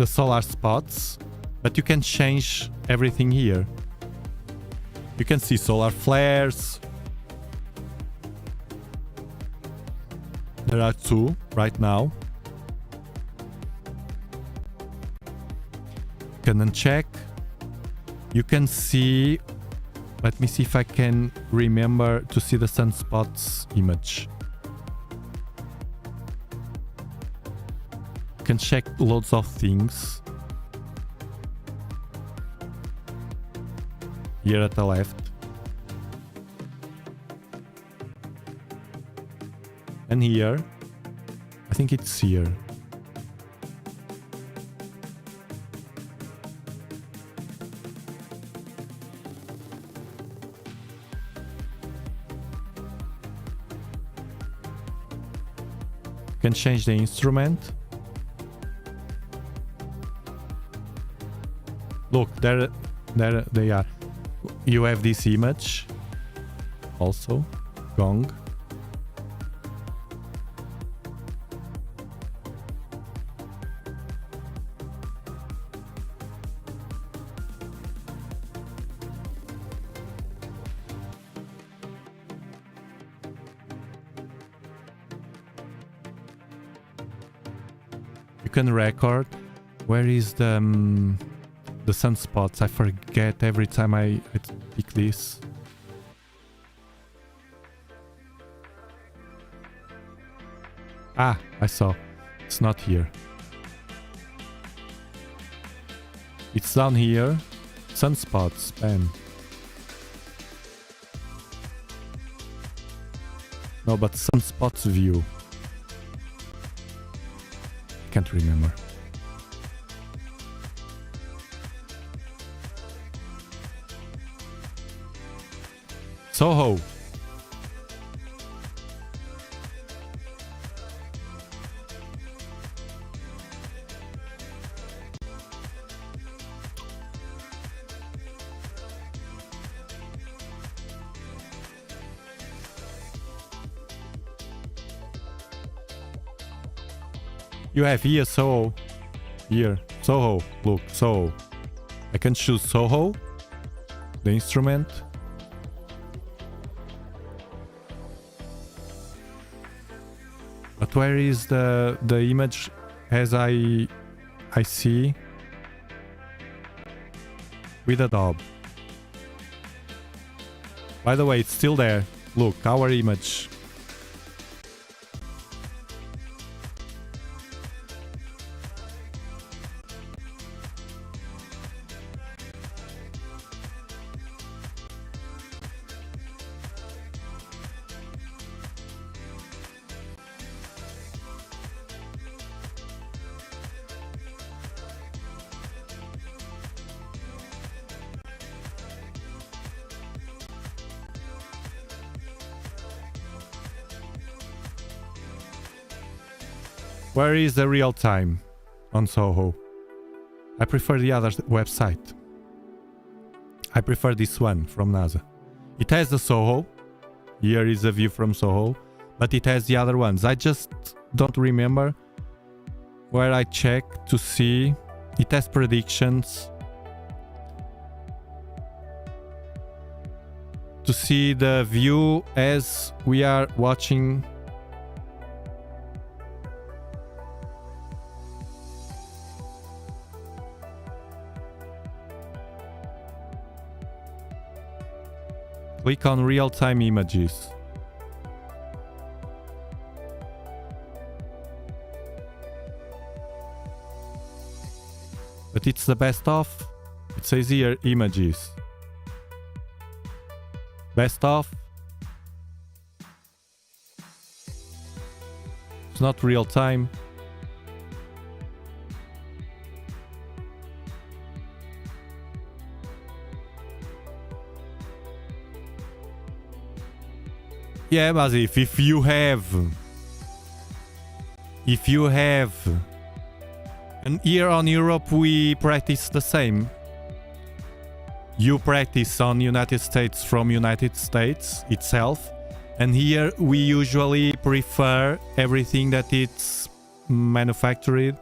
solar spots, but you can change everything here. You can see solar flares. There are 2 right now. You can uncheck. You can see, let me see if I can remember to see the sunspots image. You can check loads of things. Here at the left. And here, I think it's here. You can change the instrument. Look, there they are. You have this image also, gong. You can record. Where is the sunspots? I forget every time I pick this. Ah, I saw. It's not here. It's down here. Sunspots. Bam. No, but sunspots view. Can't remember. Soho. You have here Soho. Here. Soho. Look, Soho. I can choose Soho. The instrument. But where is the image as I see with Adobe? By the way, it's still there. Look, our image. Where is the real time on Soho? I prefer the other website. I prefer this one from NASA. It has the Soho. Here is a view from Soho, but it has the other ones. I just don't remember where I check to see. It has predictions. To see the view as we are watching. Click on real-time images. But it's the best of. It says here images. Best of. It's not real-time. Yeah, but if you have... And here on Europe we practice the same. You practice on United States from United States itself. And here we usually prefer everything that it's manufactured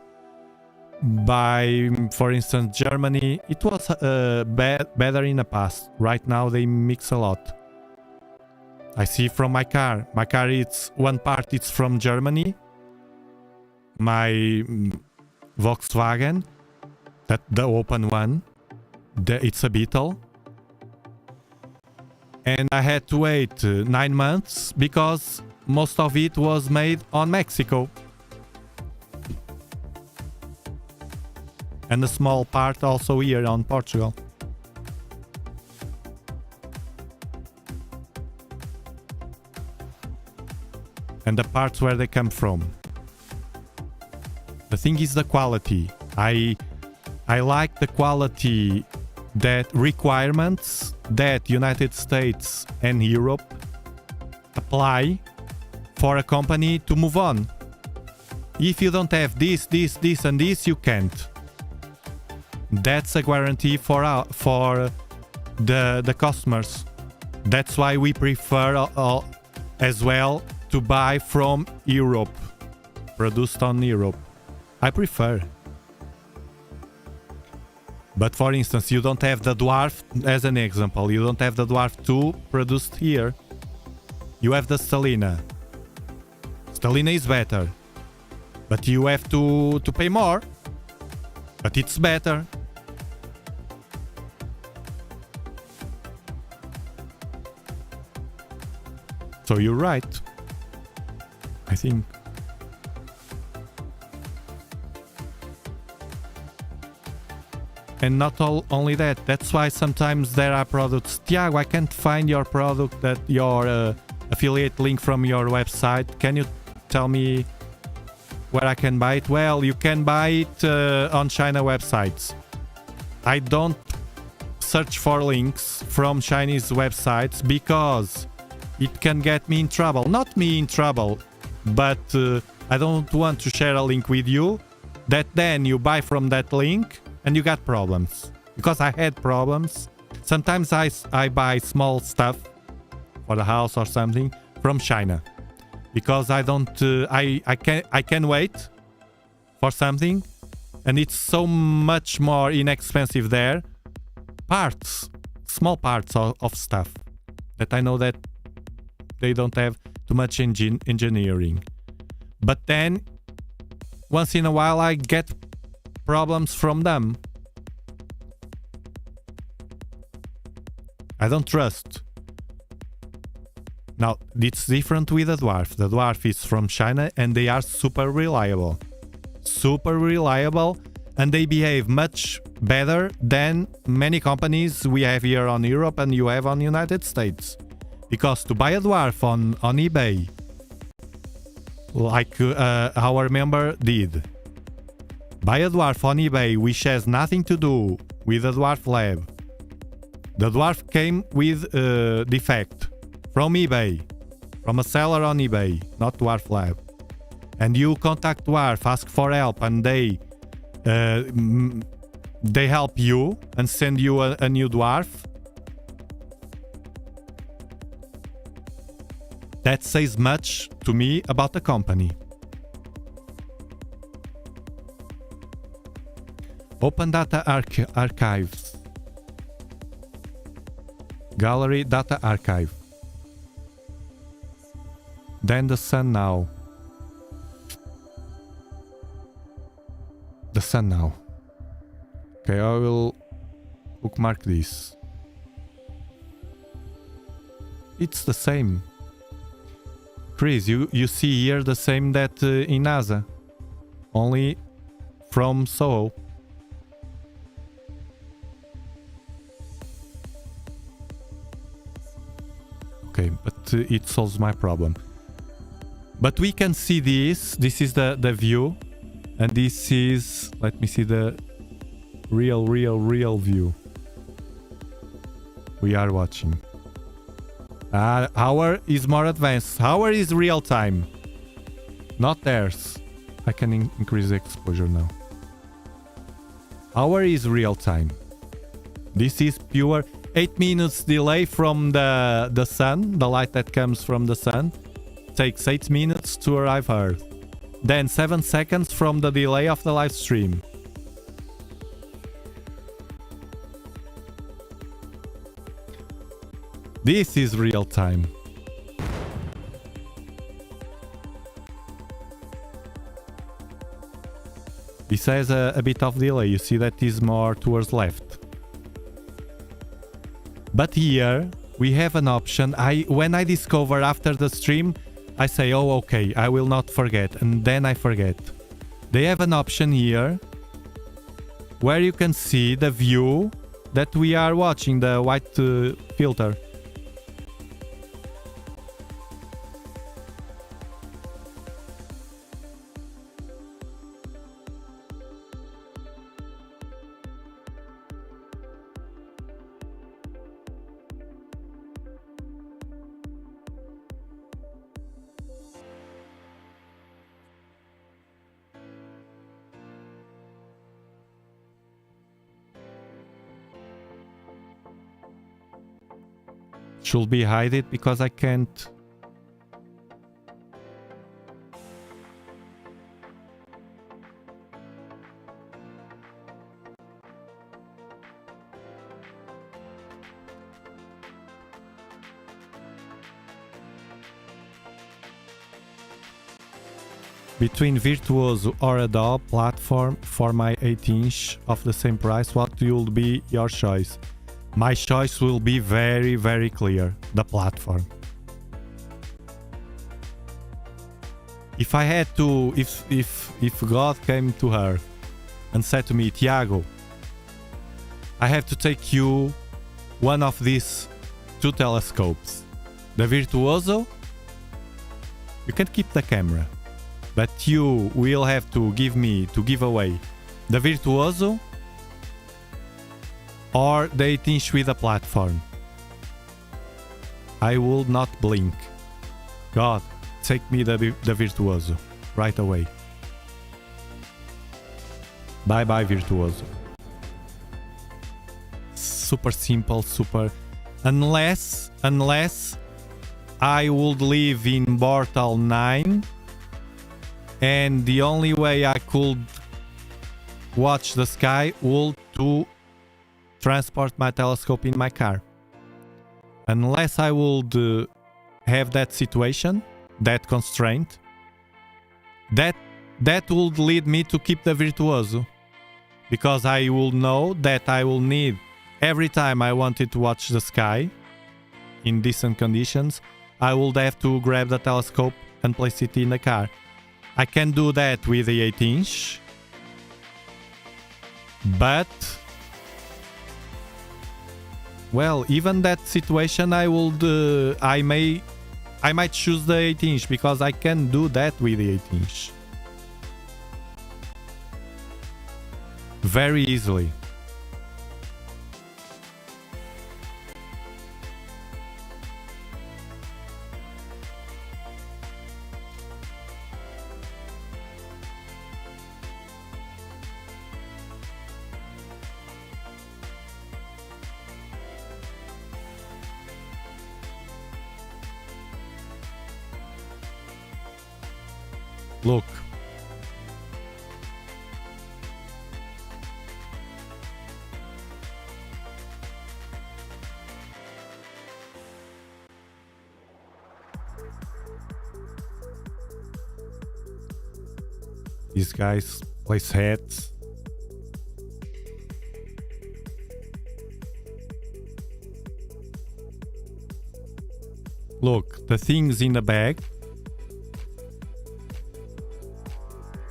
by, for instance, Germany. It was better in the past. Right now they mix a lot. I see from my car. My car, it's one part it's from Germany. My Volkswagen, that the open one, it's a Beetle. And I had to wait 9 months because most of it was made on Mexico. And a small part also here on Portugal. And the parts where they come from. The thing is the quality. I like the quality, that requirements that United States and Europe apply for a company to move on. If you don't have this, and this, you can't. That's a guarantee for the customers. That's why we prefer as well to buy from Europe, produced on Europe. I prefer. But for instance, you don't have the Dwarf, as an example, you don't have the Dwarf 2 produced here. You have the Stalina. Stalina is better. But you have to pay more. But it's better. So you're right, I think. And not only that, that's why sometimes there are products. Tiago, I can't find your product, that your affiliate link from your website. Can you tell me where I can buy it? Well, you can buy it on China websites. I don't search for links from Chinese websites because it can get me in trouble. Not me in trouble, but I don't want to share a link with you that then you buy from that link and you got problems. Because I had problems. Sometimes I buy small stuff for the house or something from China. Because I don't I can wait for something and it's so much more inexpensive there. Parts, small parts of stuff that I know that they don't have too much engineering. But then once in a while I get problems from them. I don't trust. Now, it's different with the Dwarf. The Dwarf is from China and they are super reliable. Super reliable, and they behave much better than many companies we have here on Europe and you have on United States. Because to buy a Dwarf on eBay, like our member did, buy a Dwarf on eBay which has nothing to do with the Dwarf Lab. The Dwarf came with defect from eBay, from a seller on eBay, not Dwarf Lab. And you contact Dwarf, ask for help, and they help you and send you a new Dwarf. That says much to me about the company. Open Data Archives. Gallery Data Archive. Then the Sun Now. The Sun Now. Okay, I will bookmark this. It's the same. Chris, you see here the same that in NASA. Only from Seoul. Okay, but it solves my problem. But we can see this. This is the view. And this is... Let me see the real view. We are watching. Our is more advanced. Our is real time. Not theirs. I can increase the exposure now. Our is real time. This is pure 8 minutes delay from the sun. The light that comes from the sun takes 8 minutes to arrive Earth. Then 7 seconds from the delay of the live stream. This is real time. This has a bit of delay. You see that is more towards left. But here we have an option. When I discover after the stream, I say, oh, okay, I will not forget. And then I forget. They have an option here where you can see the view that we are watching, the white filter. Should be hide it because I can't. Between Virtuoso or a DAW platform for my 8-inch of the same price, what will be your choice? My choice will be very, very clear. The platform. If I had to, if God came to her and said to me, Tiago, I have to take you one of these 2 telescopes. The Virtuoso, you can keep the camera, but you will have to give away the Virtuoso or the 8-inch with a platform. I will not blink. God, take me the Virtuoso right away. Bye bye Virtuoso. Super simple, super. Unless I would live in Portal 9 and the only way I could watch the sky would to transport my telescope in my car. Unless I would have that situation, that constraint, that would lead me to keep the Virtuoso, because I will know that I will need, every time I wanted to watch the sky in decent conditions, I would have to grab the telescope and place it in the car. I can do that with the 8-inch, but well, even that situation, I might choose the 8-inch because I can do that with the 8-inch very easily. Look. These guys place hats. Look, the thing's in the bag.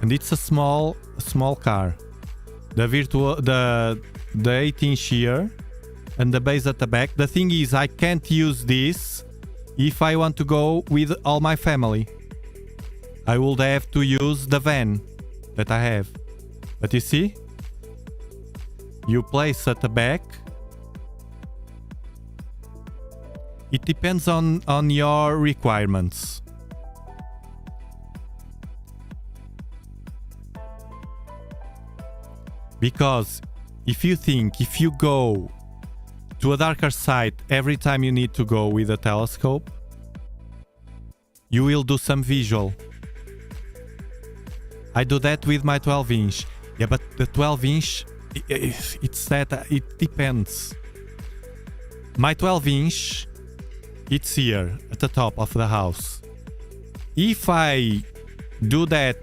And it's a small car. The 8-inch here and the base at the back. The thing is, I can't use this if I want to go with all my family. I would have to use the van that I have. But you see? You place at the back It depends on your requirements. Because if you go to a darker side every time you need to go with a telescope, you will do some visual. I do that with my 12-inch. Yeah, but the 12-inch, it depends. My 12-inch, it's here at the top of the house. If I do that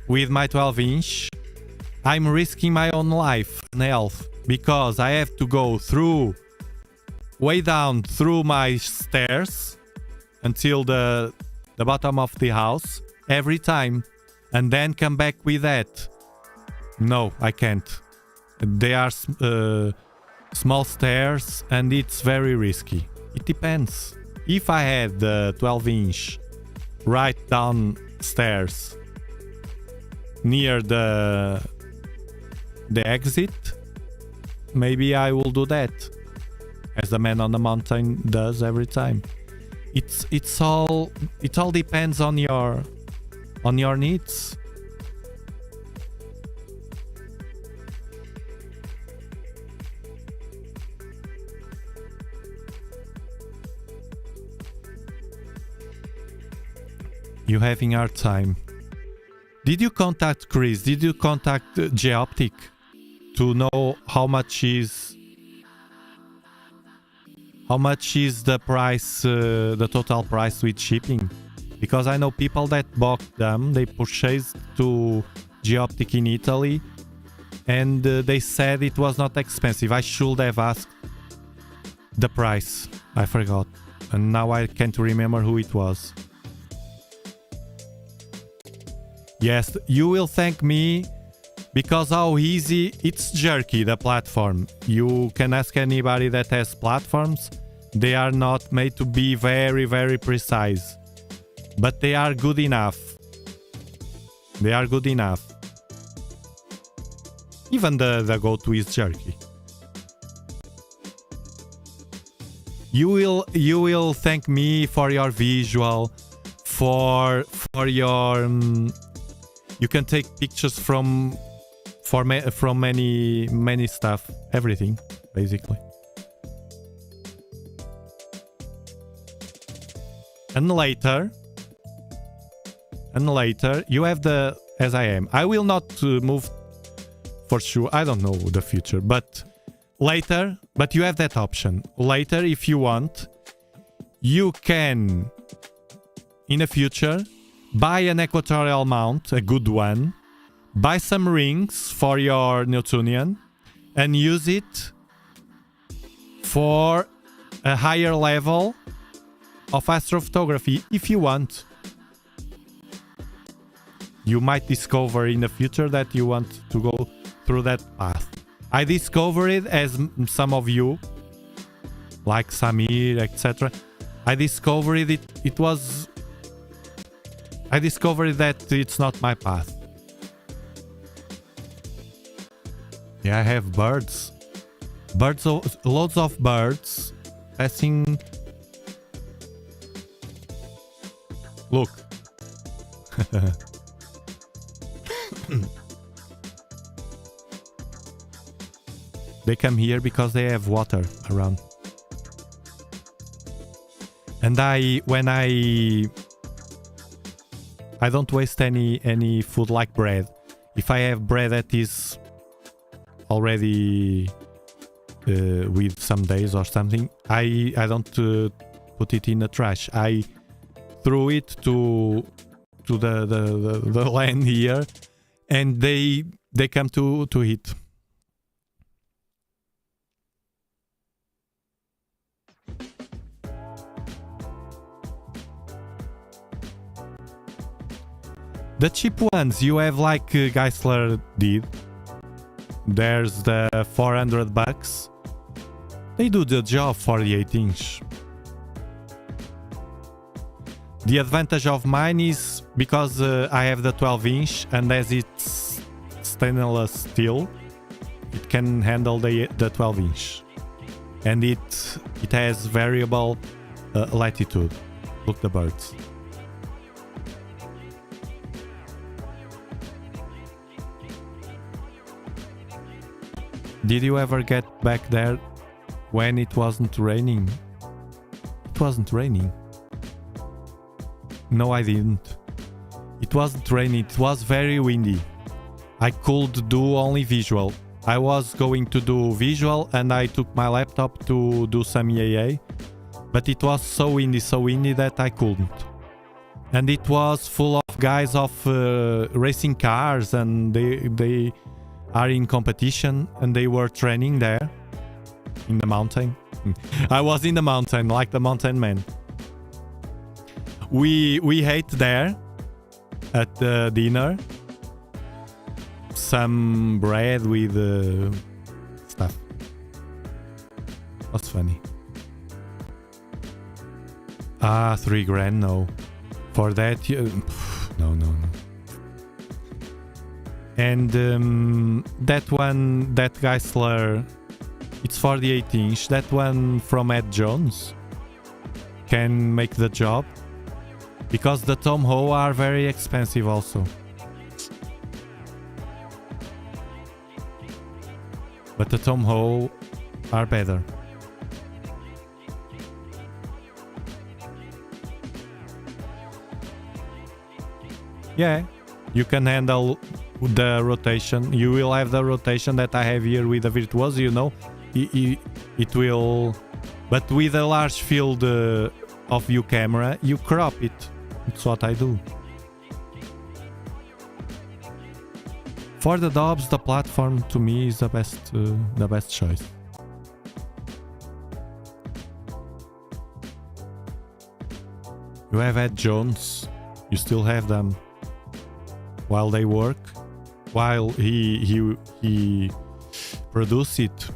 with my 12-inch, I'm risking my own life and health, because I have to go way down through my stairs until the bottom of the house every time, and then come back with that. No, I can't. They are small stairs and it's very risky. It depends. If I had the 12-inch right downstairs near the exit, maybe I will do that, as the man on the mountain does every time. It all depends on your needs. You having hard time. Did you contact Chris? Did you contact Geoptic to know how much is the price, the total price with shipping? Because I know people that bought them, they purchased to Geoptic in Italy, and they said it was not expensive. I should have asked the price. I forgot, and now I can't remember who it was. Yes, you will thank me, because how easy, it's jerky, the platform. You can ask anybody that has platforms. They are not made to be very, very precise, but they are good enough. They are good enough. Even the go-to is jerky. You will thank me for your visual, for your you can take pictures from many stuff, everything basically. And later you have the as I am. I will not move for sure. I don't know the future, but later. But you have that option. Later, if you want, you can in the future buy an equatorial mount, a good one, buy some rings for your Newtonian, and use it for a higher level of astrophotography if you want. You might discover in the future that you want to go through that path. I discovered it, as some of you, like Samir, etc. I discovered that it's not my path. Yeah, I have birds. Loads of birds passing. Look. They come here because they have water around. And I don't waste any food like bread. If I have bread that is already with some days or something, I don't put it in the trash. I throw it to the land here, and they come to eat. The cheap ones you have, like Geisler did. There's the $400. They do the job for the 8-inch. The advantage of mine is because I have the 12-inch, and as it's stainless steel, it can handle the 12-inch, and it has variable latitude. Look the birds. Did you ever get back there when it wasn't raining? It wasn't raining. No, I didn't. It wasn't raining, it was very windy. I could do only visual. I was going to do visual and I took my laptop to do some EAA, but it was so windy that I couldn't. And it was full of guys of racing cars, and they are in competition and they were training there in the mountain. I was in the mountain like the mountain man. We ate there at the dinner. Some bread with stuff. That's funny. Ah, 3 grand, no. For that, no. And that one, that Geisler, it's for the 18-inch. That one from Ed Jones can make the job. Because the Tom Ho are very expensive also. But the Tom Ho are better. Yeah, you can handle the rotation. You will have the rotation that I have here with the Virtuoso, you know. It will... But with a large field of view camera, you crop it. That's what I do. For the Dobs, the platform to me is the best choice. You have Ed Jones. You still have them while they work, while he produce it.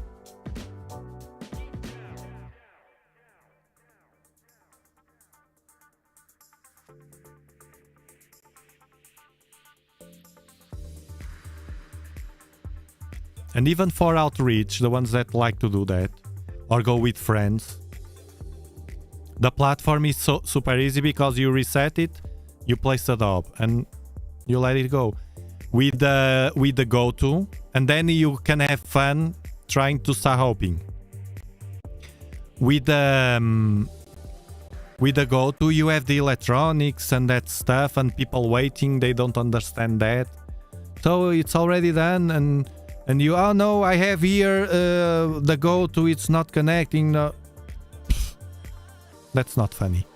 And even for outreach, the ones that like to do that, or go with friends, the platform is so super easy because you reset it, you place the Dob, and you let it go. With the go-to, and then you can have fun trying to start hoping. With the go-to, you have the electronics and that stuff, and people waiting, they don't understand that. So it's already done, and you, oh no, I have here the go-to, it's not connecting. No. That's not funny.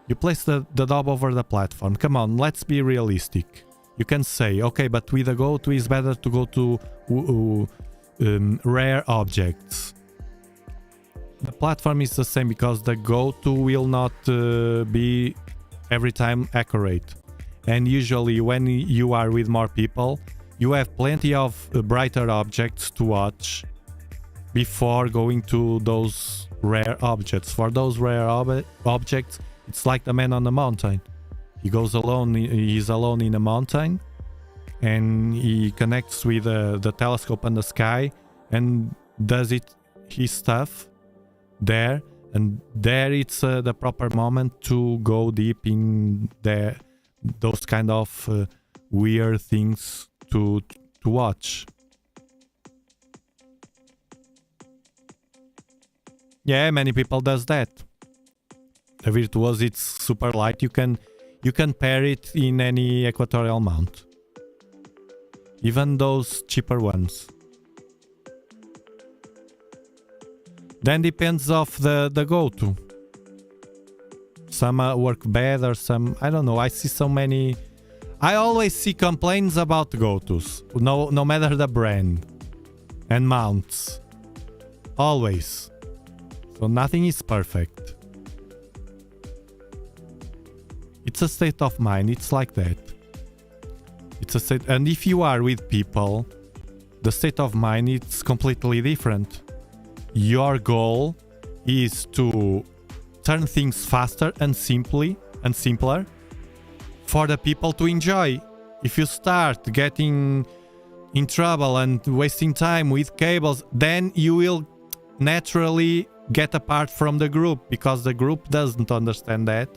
You place the Dob over the platform. Come on, let's be realistic. You can say, okay, but with the go-to it's better to go to rare objects. The platform is the same because the go-to will not be every time accurate. And usually when you are with more people, you have plenty of brighter objects to watch before going to those rare objects. For those rare objects, it's like the man on the mountain. He goes alone, he's alone in a mountain, and he connects with the telescope and the sky and does his stuff there, and there it's the proper moment to go deep in those kind of weird things to watch. Yeah, many people does that. The Virtuoso, it's super light. You can pair it in any equatorial mount, even those cheaper ones. Then depends of the go-to. Some work better, some I don't know. I see so many. I always see complaints about go-tos, no matter the brand and mounts. Always. So nothing is perfect. It's a state of mind. It's like that. It's a state, and if you are with people, the state of mind is completely different. Your goal is to turn things faster and simpler for the people to enjoy. If you start getting in trouble and wasting time with cables, then you will naturally get apart from the group, because the group doesn't understand that.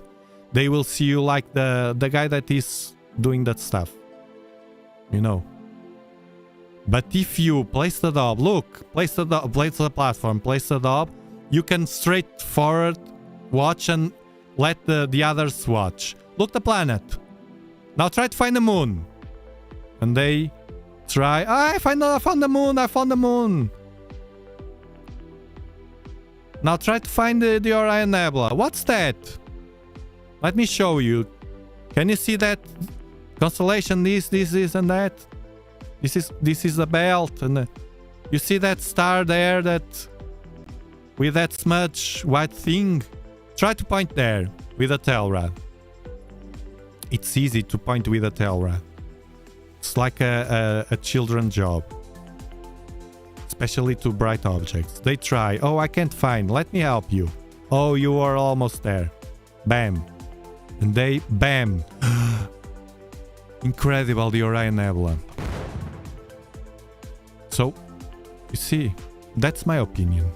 They will see you like the guy that is doing that stuff, you know. But if you place the dob, look, place the platform, place the dob, you can straight forward watch and let the others watch. Look, the planet. Now try to find the moon. And they try. I found the moon. I found the moon. Now try to find the Orion Nebula. What's that? Let me show you. Can you see that constellation? This, and that. This is a belt, and you see that star there, that with that smudge white thing. Try to point there with a tail rod. It's easy to point with a tail rod. It's like a children's job, especially to bright objects. They try. Oh, I can't find. Let me help you. Oh, you are almost there. Bam. And they bam. Incredible, the Orion Nebula. So, you see, that's my opinion.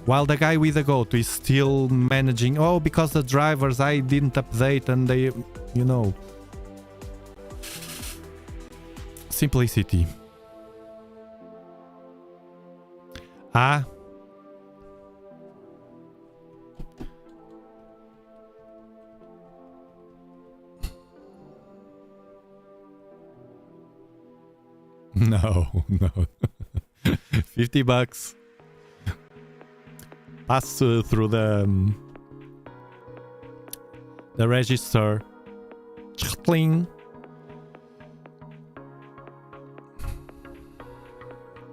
While the guy with the goat is still managing, oh, because the drivers, I didn't update and they, you know. Simplicity. Ah. No. 50 bucks. Pass through the register. Chling.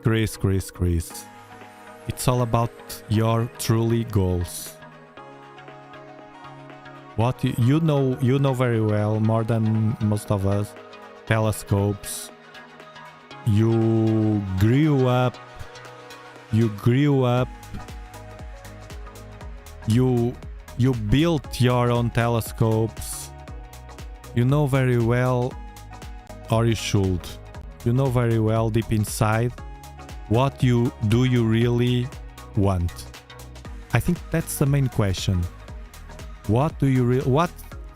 Chris. It's all about your truly goals. What you know very well, more than most of us. Telescopes. You grew up. You built your own telescopes. You know very well, or you should. You know very well deep inside what you really want. I think that's the main question. What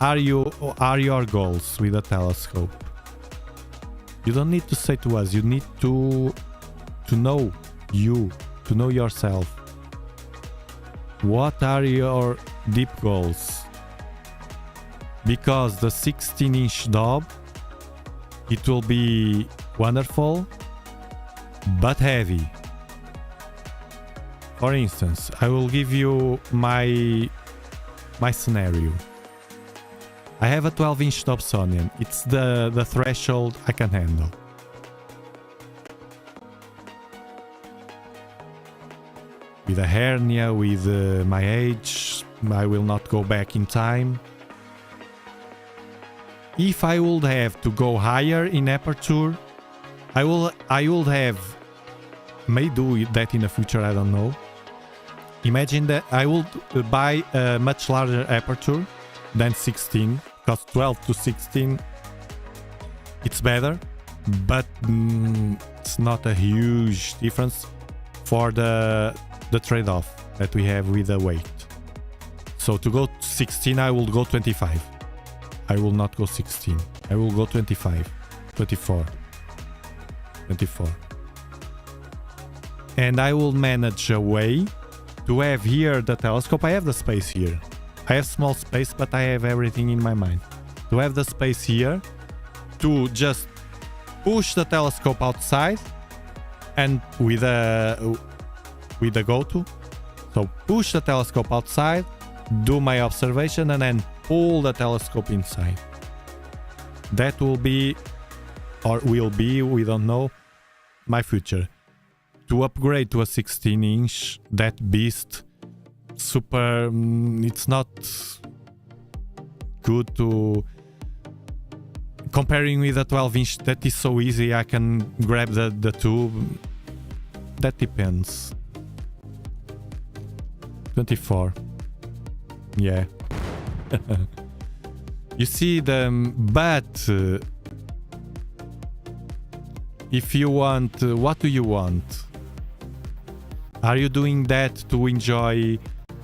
are your goals with a telescope? You don't need to say to us. You need to know you, to know yourself. What are your deep goals? Because the 16-inch Dob, it will be wonderful, but heavy. For instance, I will give you my scenario. I have a 12-inch Dobsonian. It's the threshold I can handle. With a hernia, with my age, I will not go back in time. If I would have to go higher in aperture, I would have, may do that in the future, I don't know. Imagine that I would buy a much larger aperture than 16, because 12 to 16 it's better, but it's not a huge difference for the trade-off that we have with the weight. So to go 16, I will go 25. I will not go 16. I will go 25, 24. And I will manage a way to have here the telescope. I have the space here. I have small space, but I have everything in my mind. To have the space here, to just push the telescope outside, and with a go-to. So push the telescope outside, do my observation, and then pull the telescope inside. That will be, or will be, we don't know, my future. To upgrade to a 16-inch, that beast, super, it's not good to... Comparing with a 12-inch, that is so easy, I can grab the tube. That depends. 24. Yeah. You see, but if you want, what do you want? Are you doing that to enjoy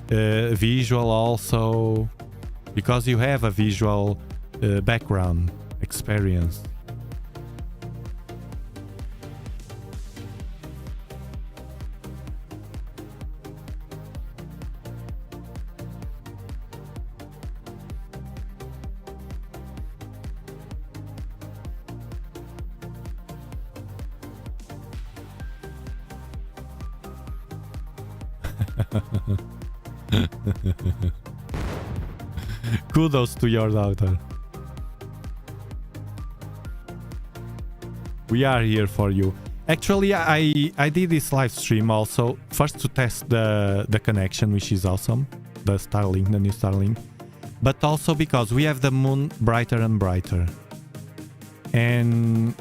visual also? Because you have a visual background experience. Kudos to your daughter. We are here for you. Actually, I did this live stream also first to test the connection, which is awesome, the Starlink, the new Starlink, but also because we have the moon brighter and brighter, and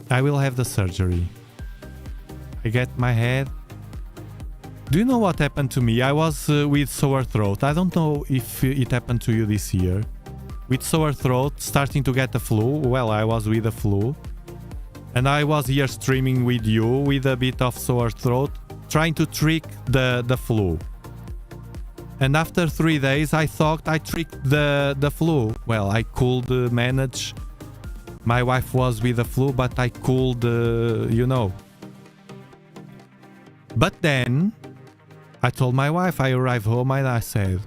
I will have the surgery. I get my head. Do you know what happened to me? I was with sore throat. I don't know if it happened to you this year. With sore throat, starting to get the flu. Well, I was with the flu. And I was here streaming with you with a bit of sore throat, trying to trick the flu. And after 3 days, I thought I tricked the flu. Well, I could manage. My wife was with the flu, but I could, you know. But then I told my wife, I arrived home and I said,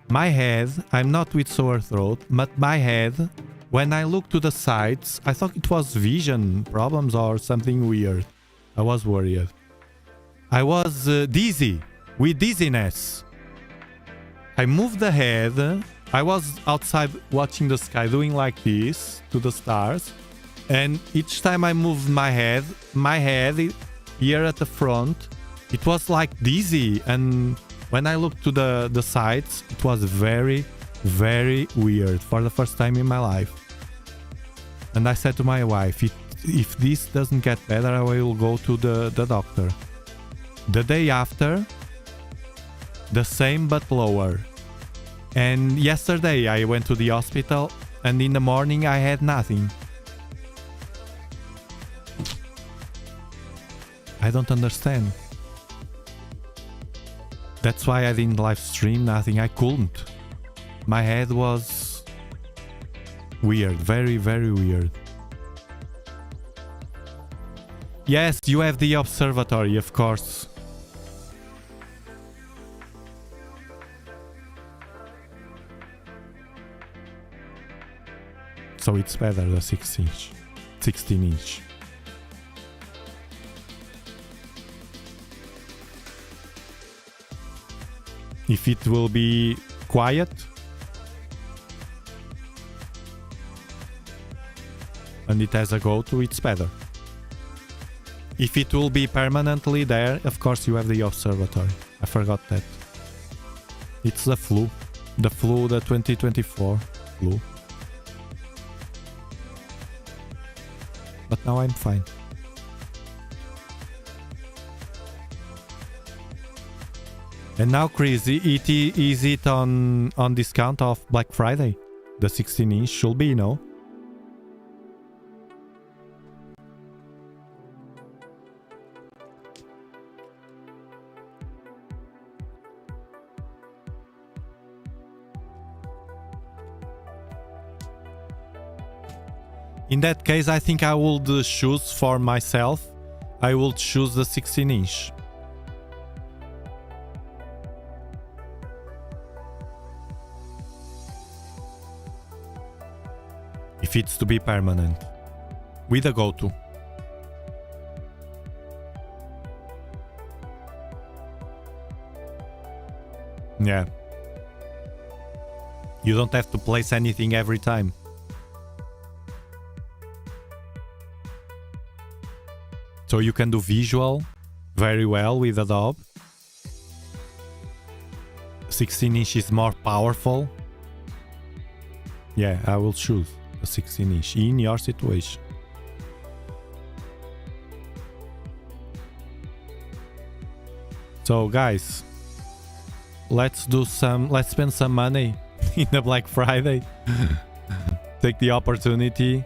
my head, I'm not with sore throat, but my head, when I looked to the sides, I thought it was vision problems or something weird. I was worried. I was dizzy, with dizziness. I moved the head. I was outside watching the sky, doing like this to the stars. And each time I moved my head here at the front, it was like dizzy, and when I looked to the sides, it was very, very weird for the first time in my life. And I said to my wife, if this doesn't get better, I will go to the doctor. The day after, the same but lower. And yesterday I went to the hospital, and in the morning I had nothing. I don't understand. That's why I didn't live stream nothing. I couldn't. My head was weird. Very, very weird. Yes, you have the observatory, of course. So it's better, the 16 inch. If it will be quiet, and it has a go-to, it's better. If it will be permanently there, of course you have the observatory. I forgot that. It's the flu. The 2024 flu. But now I'm fine. And now, Chris, is it on discount of Black Friday? The 16 inch should be, no? In that case, I think I would choose for myself. I will choose the 16 inch. If it's to be permanent. With a go-to. Yeah. You don't have to place anything every time. So you can do visual very well with Adobe. 16 inch is more powerful. Yeah, I will choose a 16 inch in your situation. So guys, let's spend some money in the Black Friday. Take the opportunity.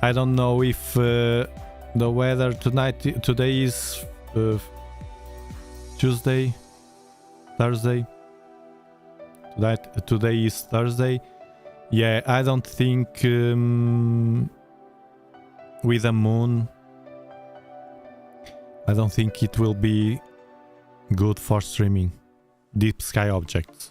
I don't know if the weather tonight. Today is Tuesday, Thursday. Today is Thursday. Yeah, I don't think with a moon, I don't think it will be good for streaming deep sky objects.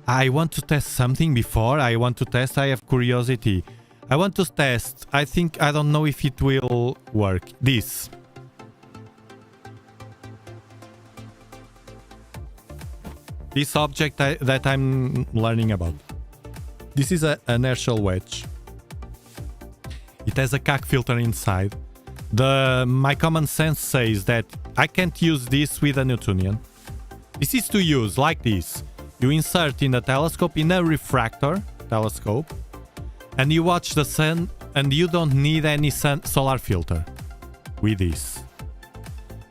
I want to test something before. I have curiosity. I want to test. I don't know if it will work. This object that I'm learning about. This is an inertial wedge. It has a CAC filter inside. My common sense says that I can't use this with a Newtonian. This is to use like this. You insert in the telescope, in a refractor telescope, and you watch the sun, and you don't need any solar filter with this.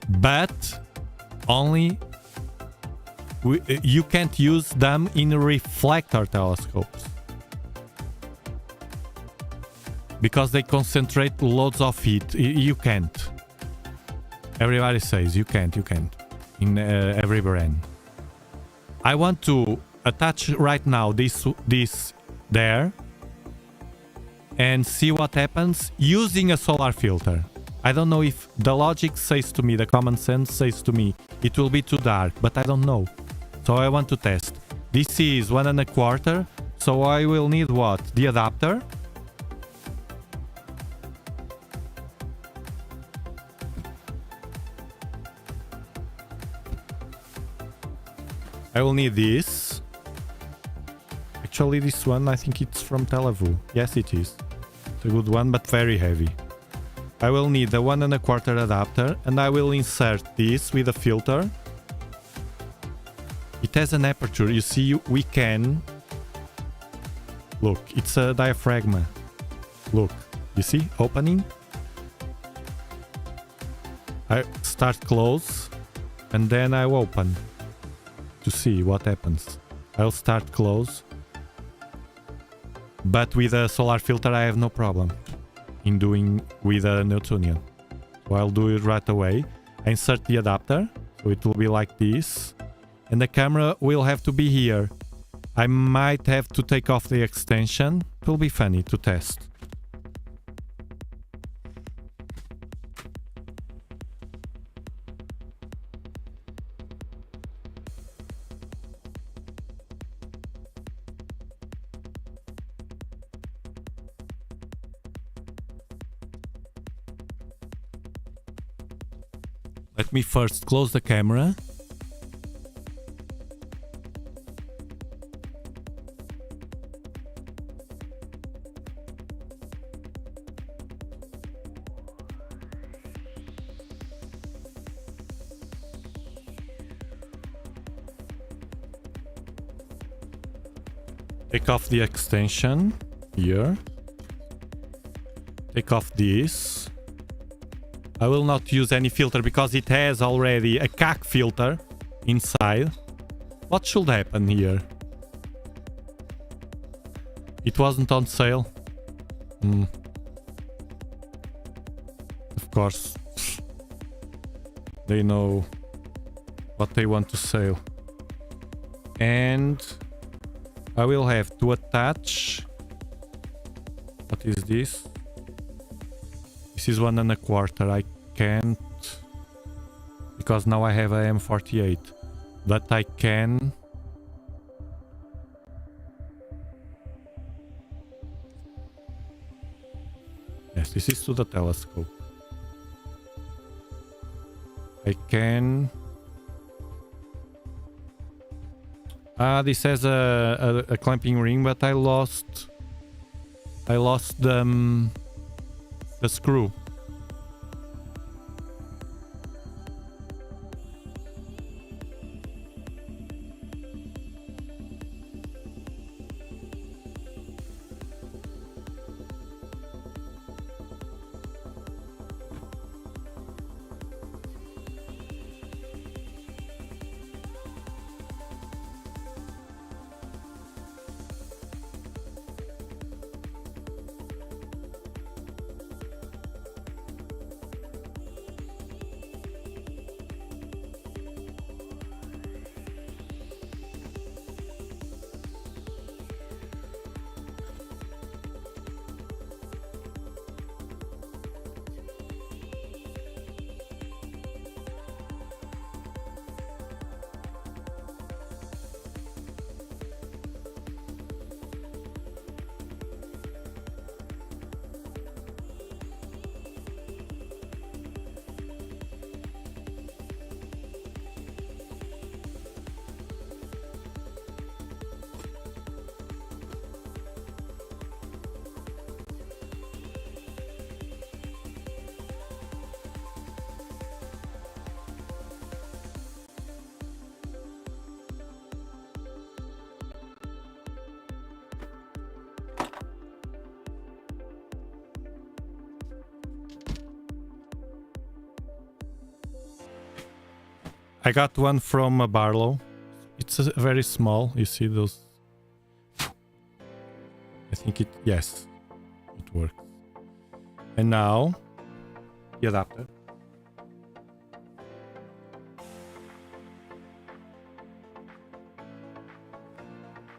But only you can't use them in reflector telescopes because they concentrate loads of heat. You can't. Everybody says you can't in every brand. I want to attach right now this there and see what happens using a solar filter. I don't know if the logic says to me, the common sense says to me, it will be too dark, but I don't know. So I want to test. This is 1 1/4, so I will need what? The adapter. I will need this. Actually, this one, I think it's from Tel Aviv. Yes, it is. It's a good one, but very heavy. I will need the 1 1/4 adapter, and I will insert this with a filter. It has an aperture. You see, we can... Look, it's a diaphragm. Look, you see? Opening. I start close, and then I open to see what happens. I'll start close. But with a solar filter, I have no problem in doing with a Newtonian. So I'll do it right away. I insert the adapter, so it will be like this. And the camera will have to be here. I might have to take off the extension. It will be funny to test. Let me first close the camera. Take off the extension here. Take off this. I will not use any filter because it has already a CAC filter inside. What should happen here? It wasn't on sale. Of course. They know what they want to sell. And I will have to attach... What is this? This is 1 1/4. I can't... Because now I have a M48. But I can... Yes, this is to the telescope. I can... this has a clamping ring, but I lost the screw. I got one from Barlow. It's very small. You see those? I think it... Yes. It works. And now... The adapter.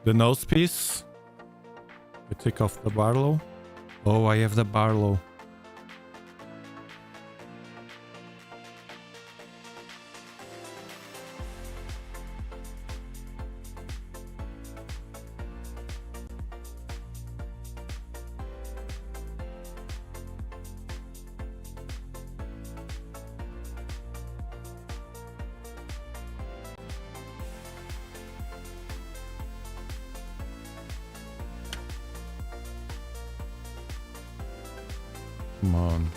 The nose piece. I take off the Barlow. Oh, I have the Barlow. Come on.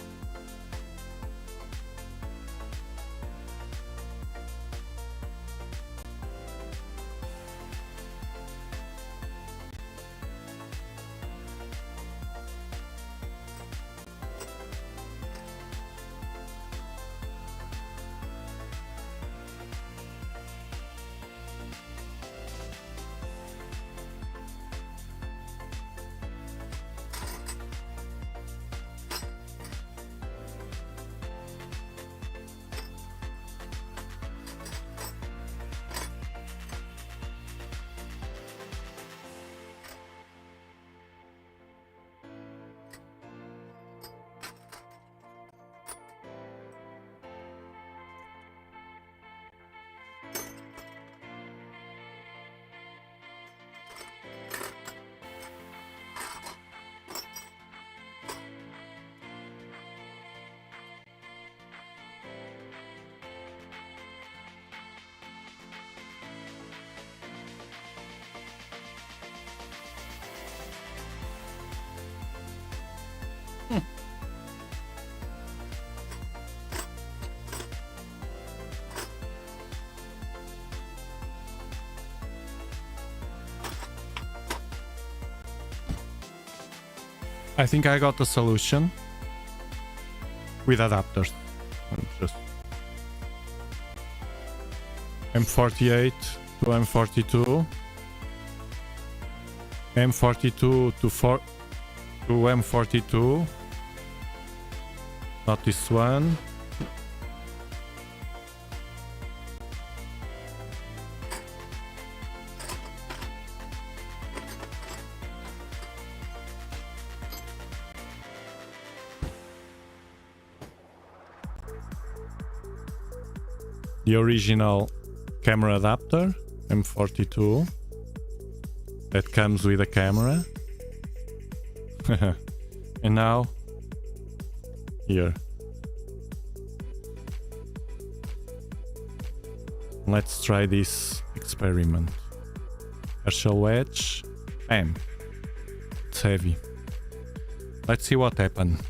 I think I got the solution with adapters. Just M48 to M42, M42 to M42, not this one. The original camera adapter, M42, that comes with a camera. And now, here. Let's try this experiment. Herschel wedge, bam. It's heavy. Let's see what happens.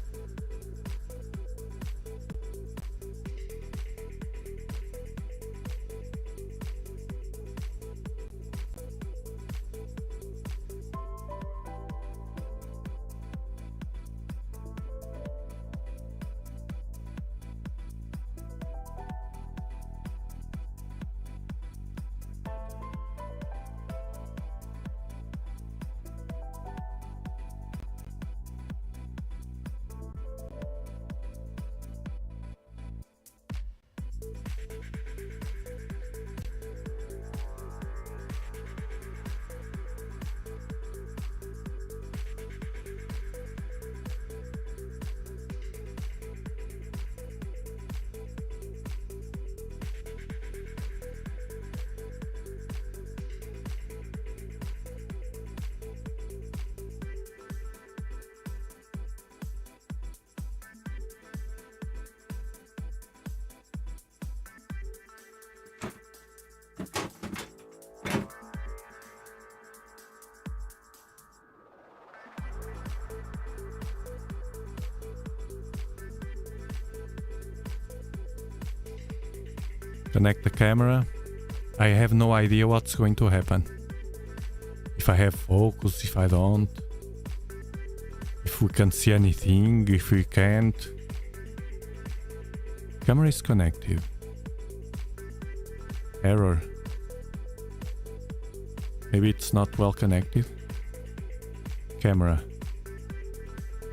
Connect the camera. I have no idea what's going to happen. If I have focus, if I don't. If we can see anything, if we can't. Camera is connected. Error. Maybe it's not well connected. Camera.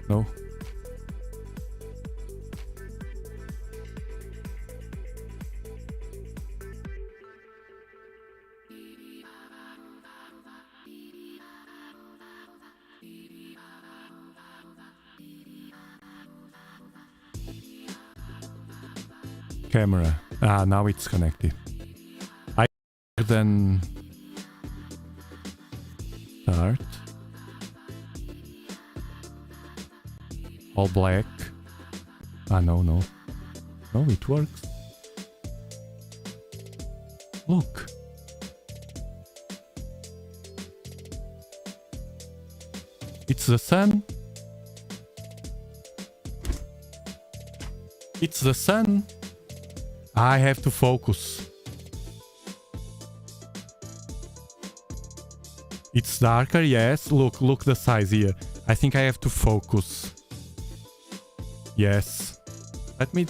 No. Camera. Ah, now it's connected. I then start. All black. Ah, no. No, it works. Look. It's the sun. It's the sun. I have to focus. It's darker, yes. Look the size here. I think I have to focus. Yes. Let me...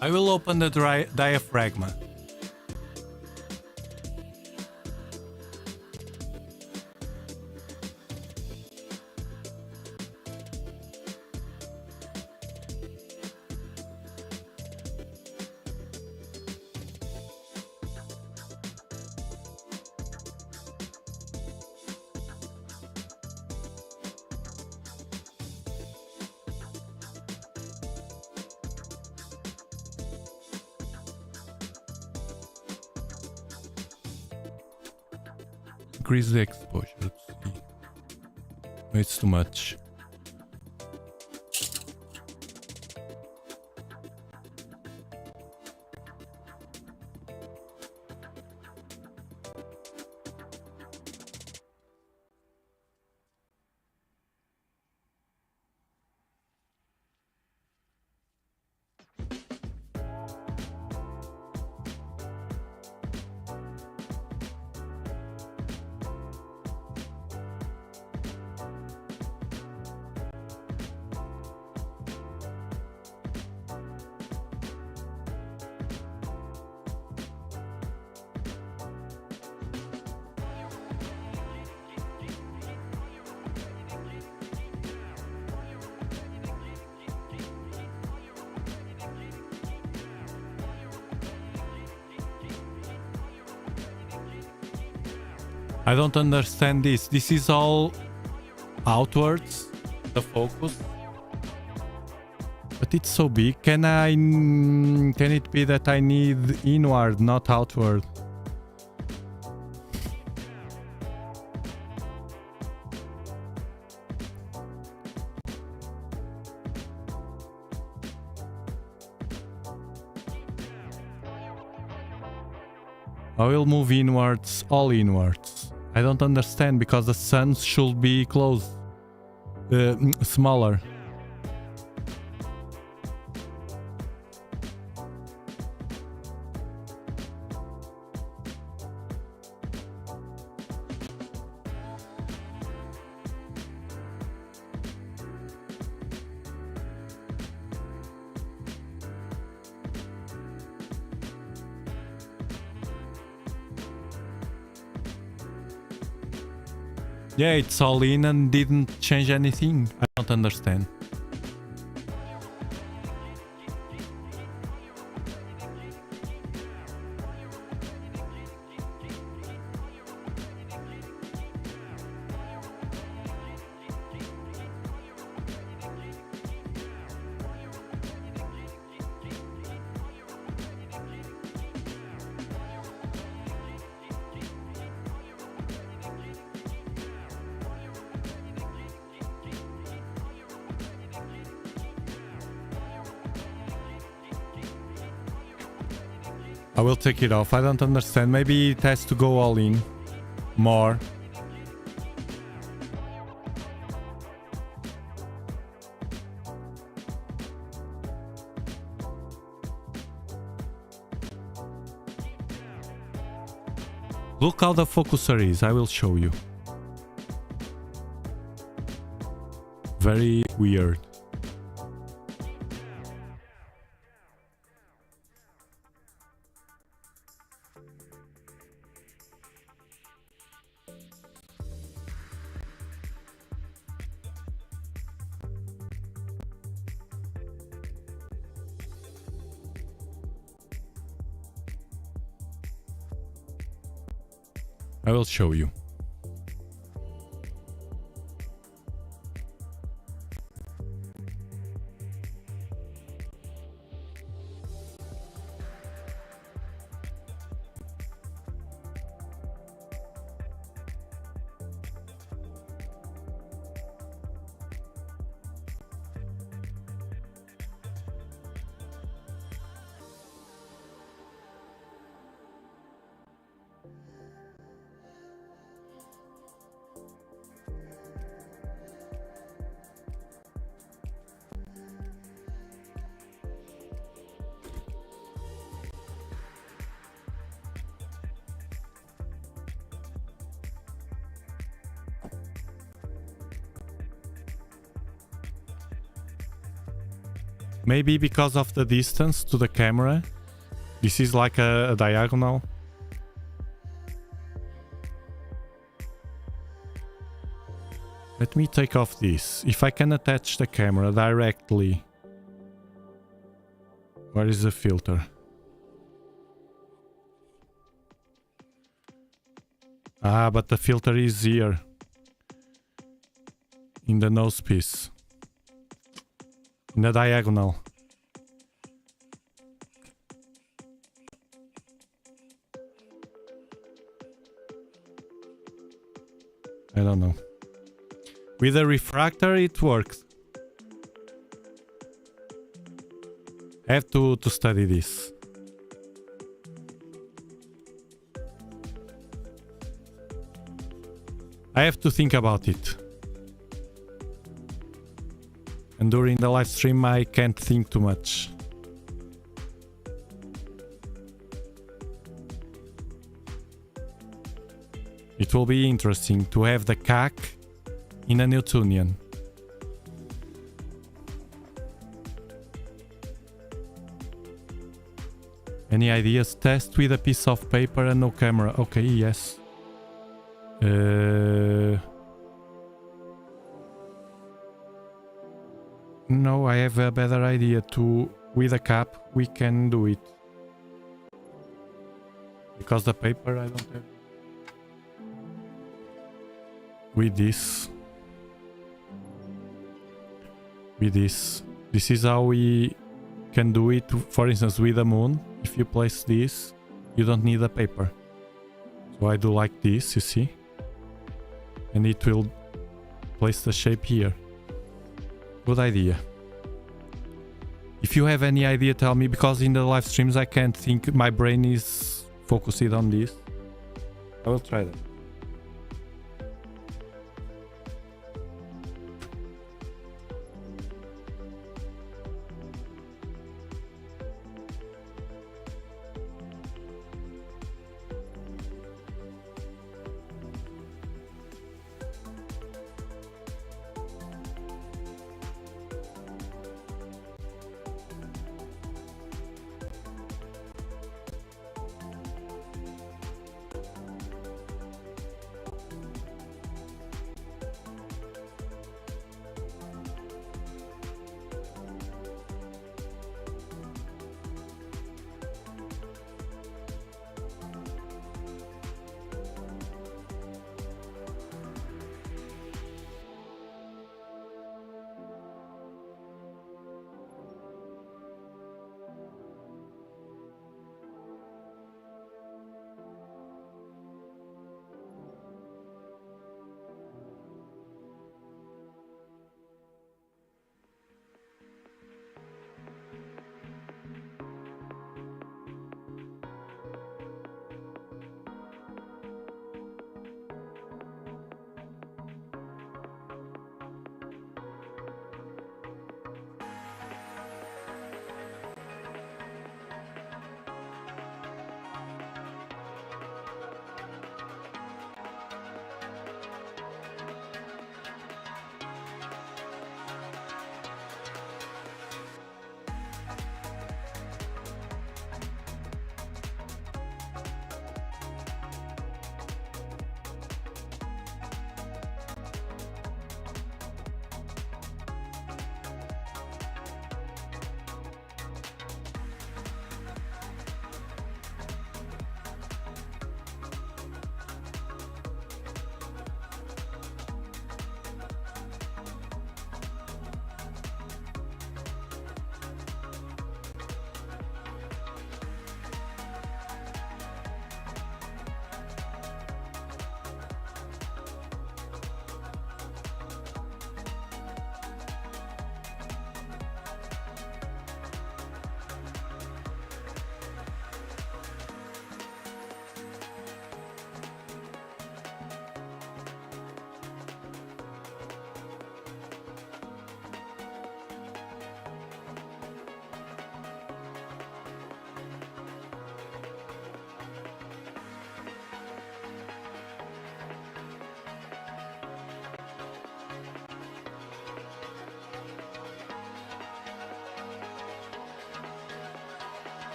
I will open the diaphragm. Increase the exposure. Let's see. It's too much. I don't understand this. This is all outwards, the focus. But it's so big. Can it be that I need inward, not outward? I will move inwards, all inwards. I don't understand because the sun should be close, smaller. Yeah, it's all in and didn't change anything. I don't understand. I will take it off. I don't understand. Maybe it has to go all in. More. Look how the focuser is. I will show you. Very weird. I will show you. Maybe because of the distance to the camera. This is like a diagonal. Let me take off this. If I can attach the camera directly. Where is the filter? Ah, but the filter is here. In the nose piece. In the diagonal. I don't know. With a refractor it works. I have to study this. I have to think about it. And during the live stream I can't think too much. It will be interesting to have the CAC in a Newtonian. Any ideas? Test with a piece of paper and no camera. Okay, yes. No, I have a better idea. With a cap, we can do it. Because the paper I don't have. With this. This is how we can do it. For instance, with the moon. If you place this, you don't need a paper. So I do like this, you see? And it will place the shape here. Good idea. If you have any idea, tell me, because in the live streams I can't think. My brain is focused on this. I will try that.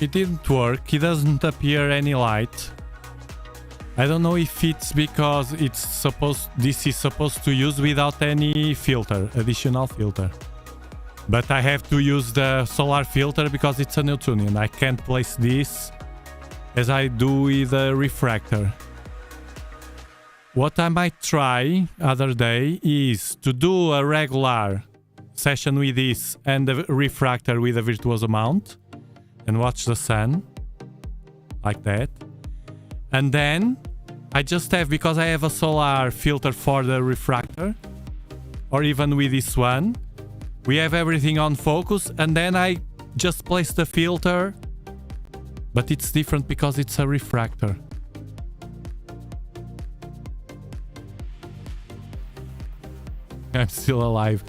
It didn't work. It doesn't appear any light. I don't know if it's because this is supposed to use without any filter, additional filter. But I have to use the solar filter because it's a Newtonian. I can't place this as I do with a refractor. What I might try other day is to do a regular session with this and a refractor with a virtuoso mount and watch the sun like that. And then I just have, because I have a solar filter for the refractor, or even with this one, we have everything on focus, and then I just place the filter, but it's different because it's a refractor. I'm still alive.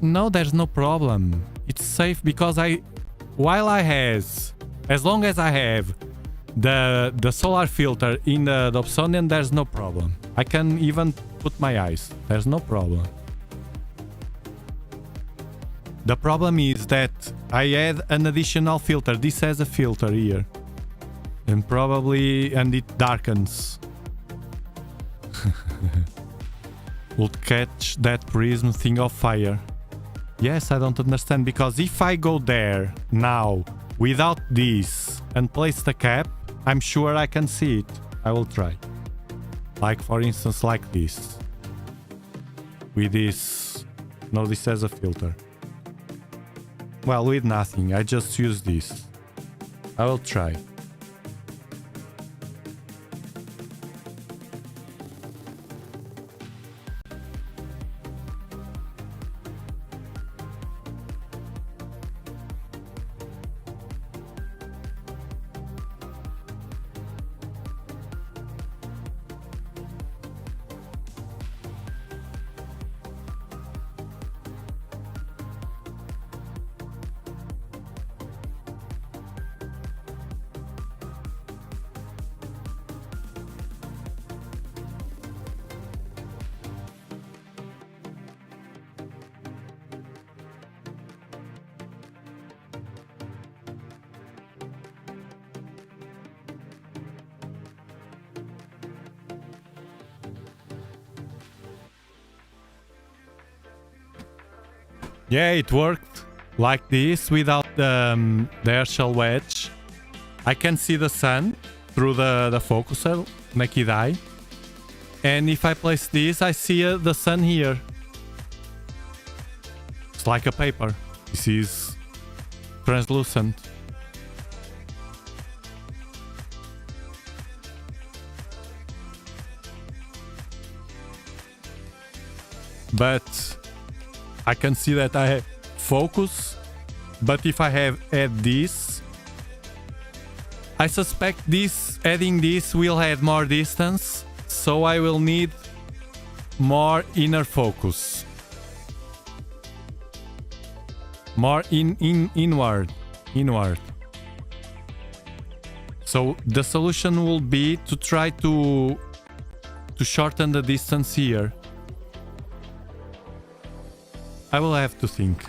No, there's no problem. It's safe because as long as I have the solar filter in the Dobsonian, there's no problem. I can even put my eyes. There's no problem. The problem is that I add an additional filter. This has a filter here. And it darkens. Would catch that prism thing of fire. Yes, I don't understand, because if I go there now without this and place the cap, I'm sure I can see it. I will try. Like, for instance, like this. With this... No, this has a filter. Well, with nothing. I just use this. I will try. Yeah, it worked like this without the airshell wedge. I can see the sun through the focuser, naked eye. And if I place this, I see the sun here. It's like a paper. This is translucent. But I can see that I have focus, but if I add this, I suspect adding this will add more distance, so I will need more inner focus. More inward. So the solution will be to try to shorten the distance here. I will have to think.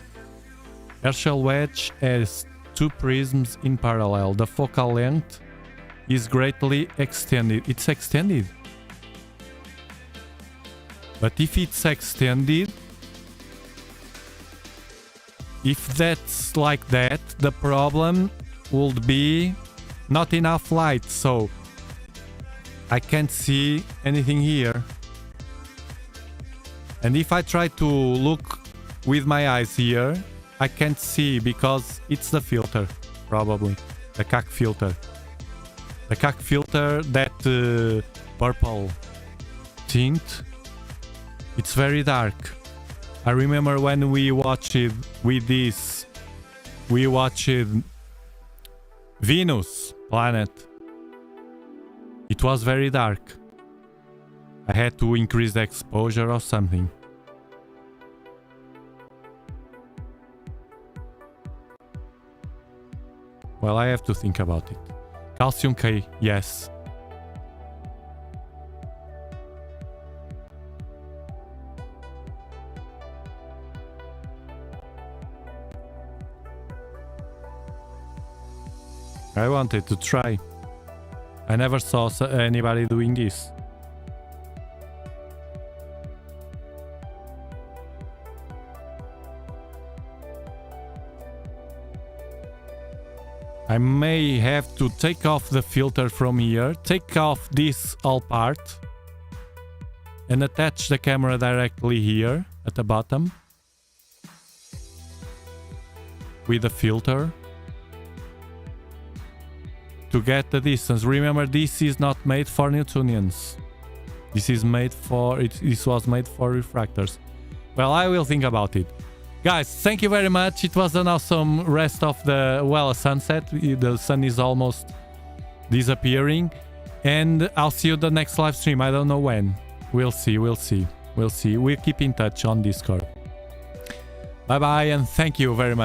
Airshell wedge has two prisms in parallel. The focal length is greatly extended. It's extended. But if it's extended, if that's like that, the problem would be not enough light, so I can't see anything here. And if I try to look with my eyes here, I can't see because it's the filter, probably. The CAC filter. The CAC filter, that purple tint, it's very dark. I remember when we watched it with this, we watched Venus planet. It was very dark. I had to increase the exposure or something. Well, I have to think about it. Calcium K, yes. I wanted to try. I never saw anybody doing this. I may have to take off the filter from here, take off this all part, and attach the camera directly here at the bottom with the filter to get the distance. Remember, this is not made for Newtonians. This is made for this was made for refractors. Well, I will think about it. Guys, thank you very much. It was an awesome rest of the, well, sunset. The sun is almost disappearing. And I'll see you the next live stream. I don't know when. We'll see. We'll keep in touch on Discord. Bye-bye, and thank you very much.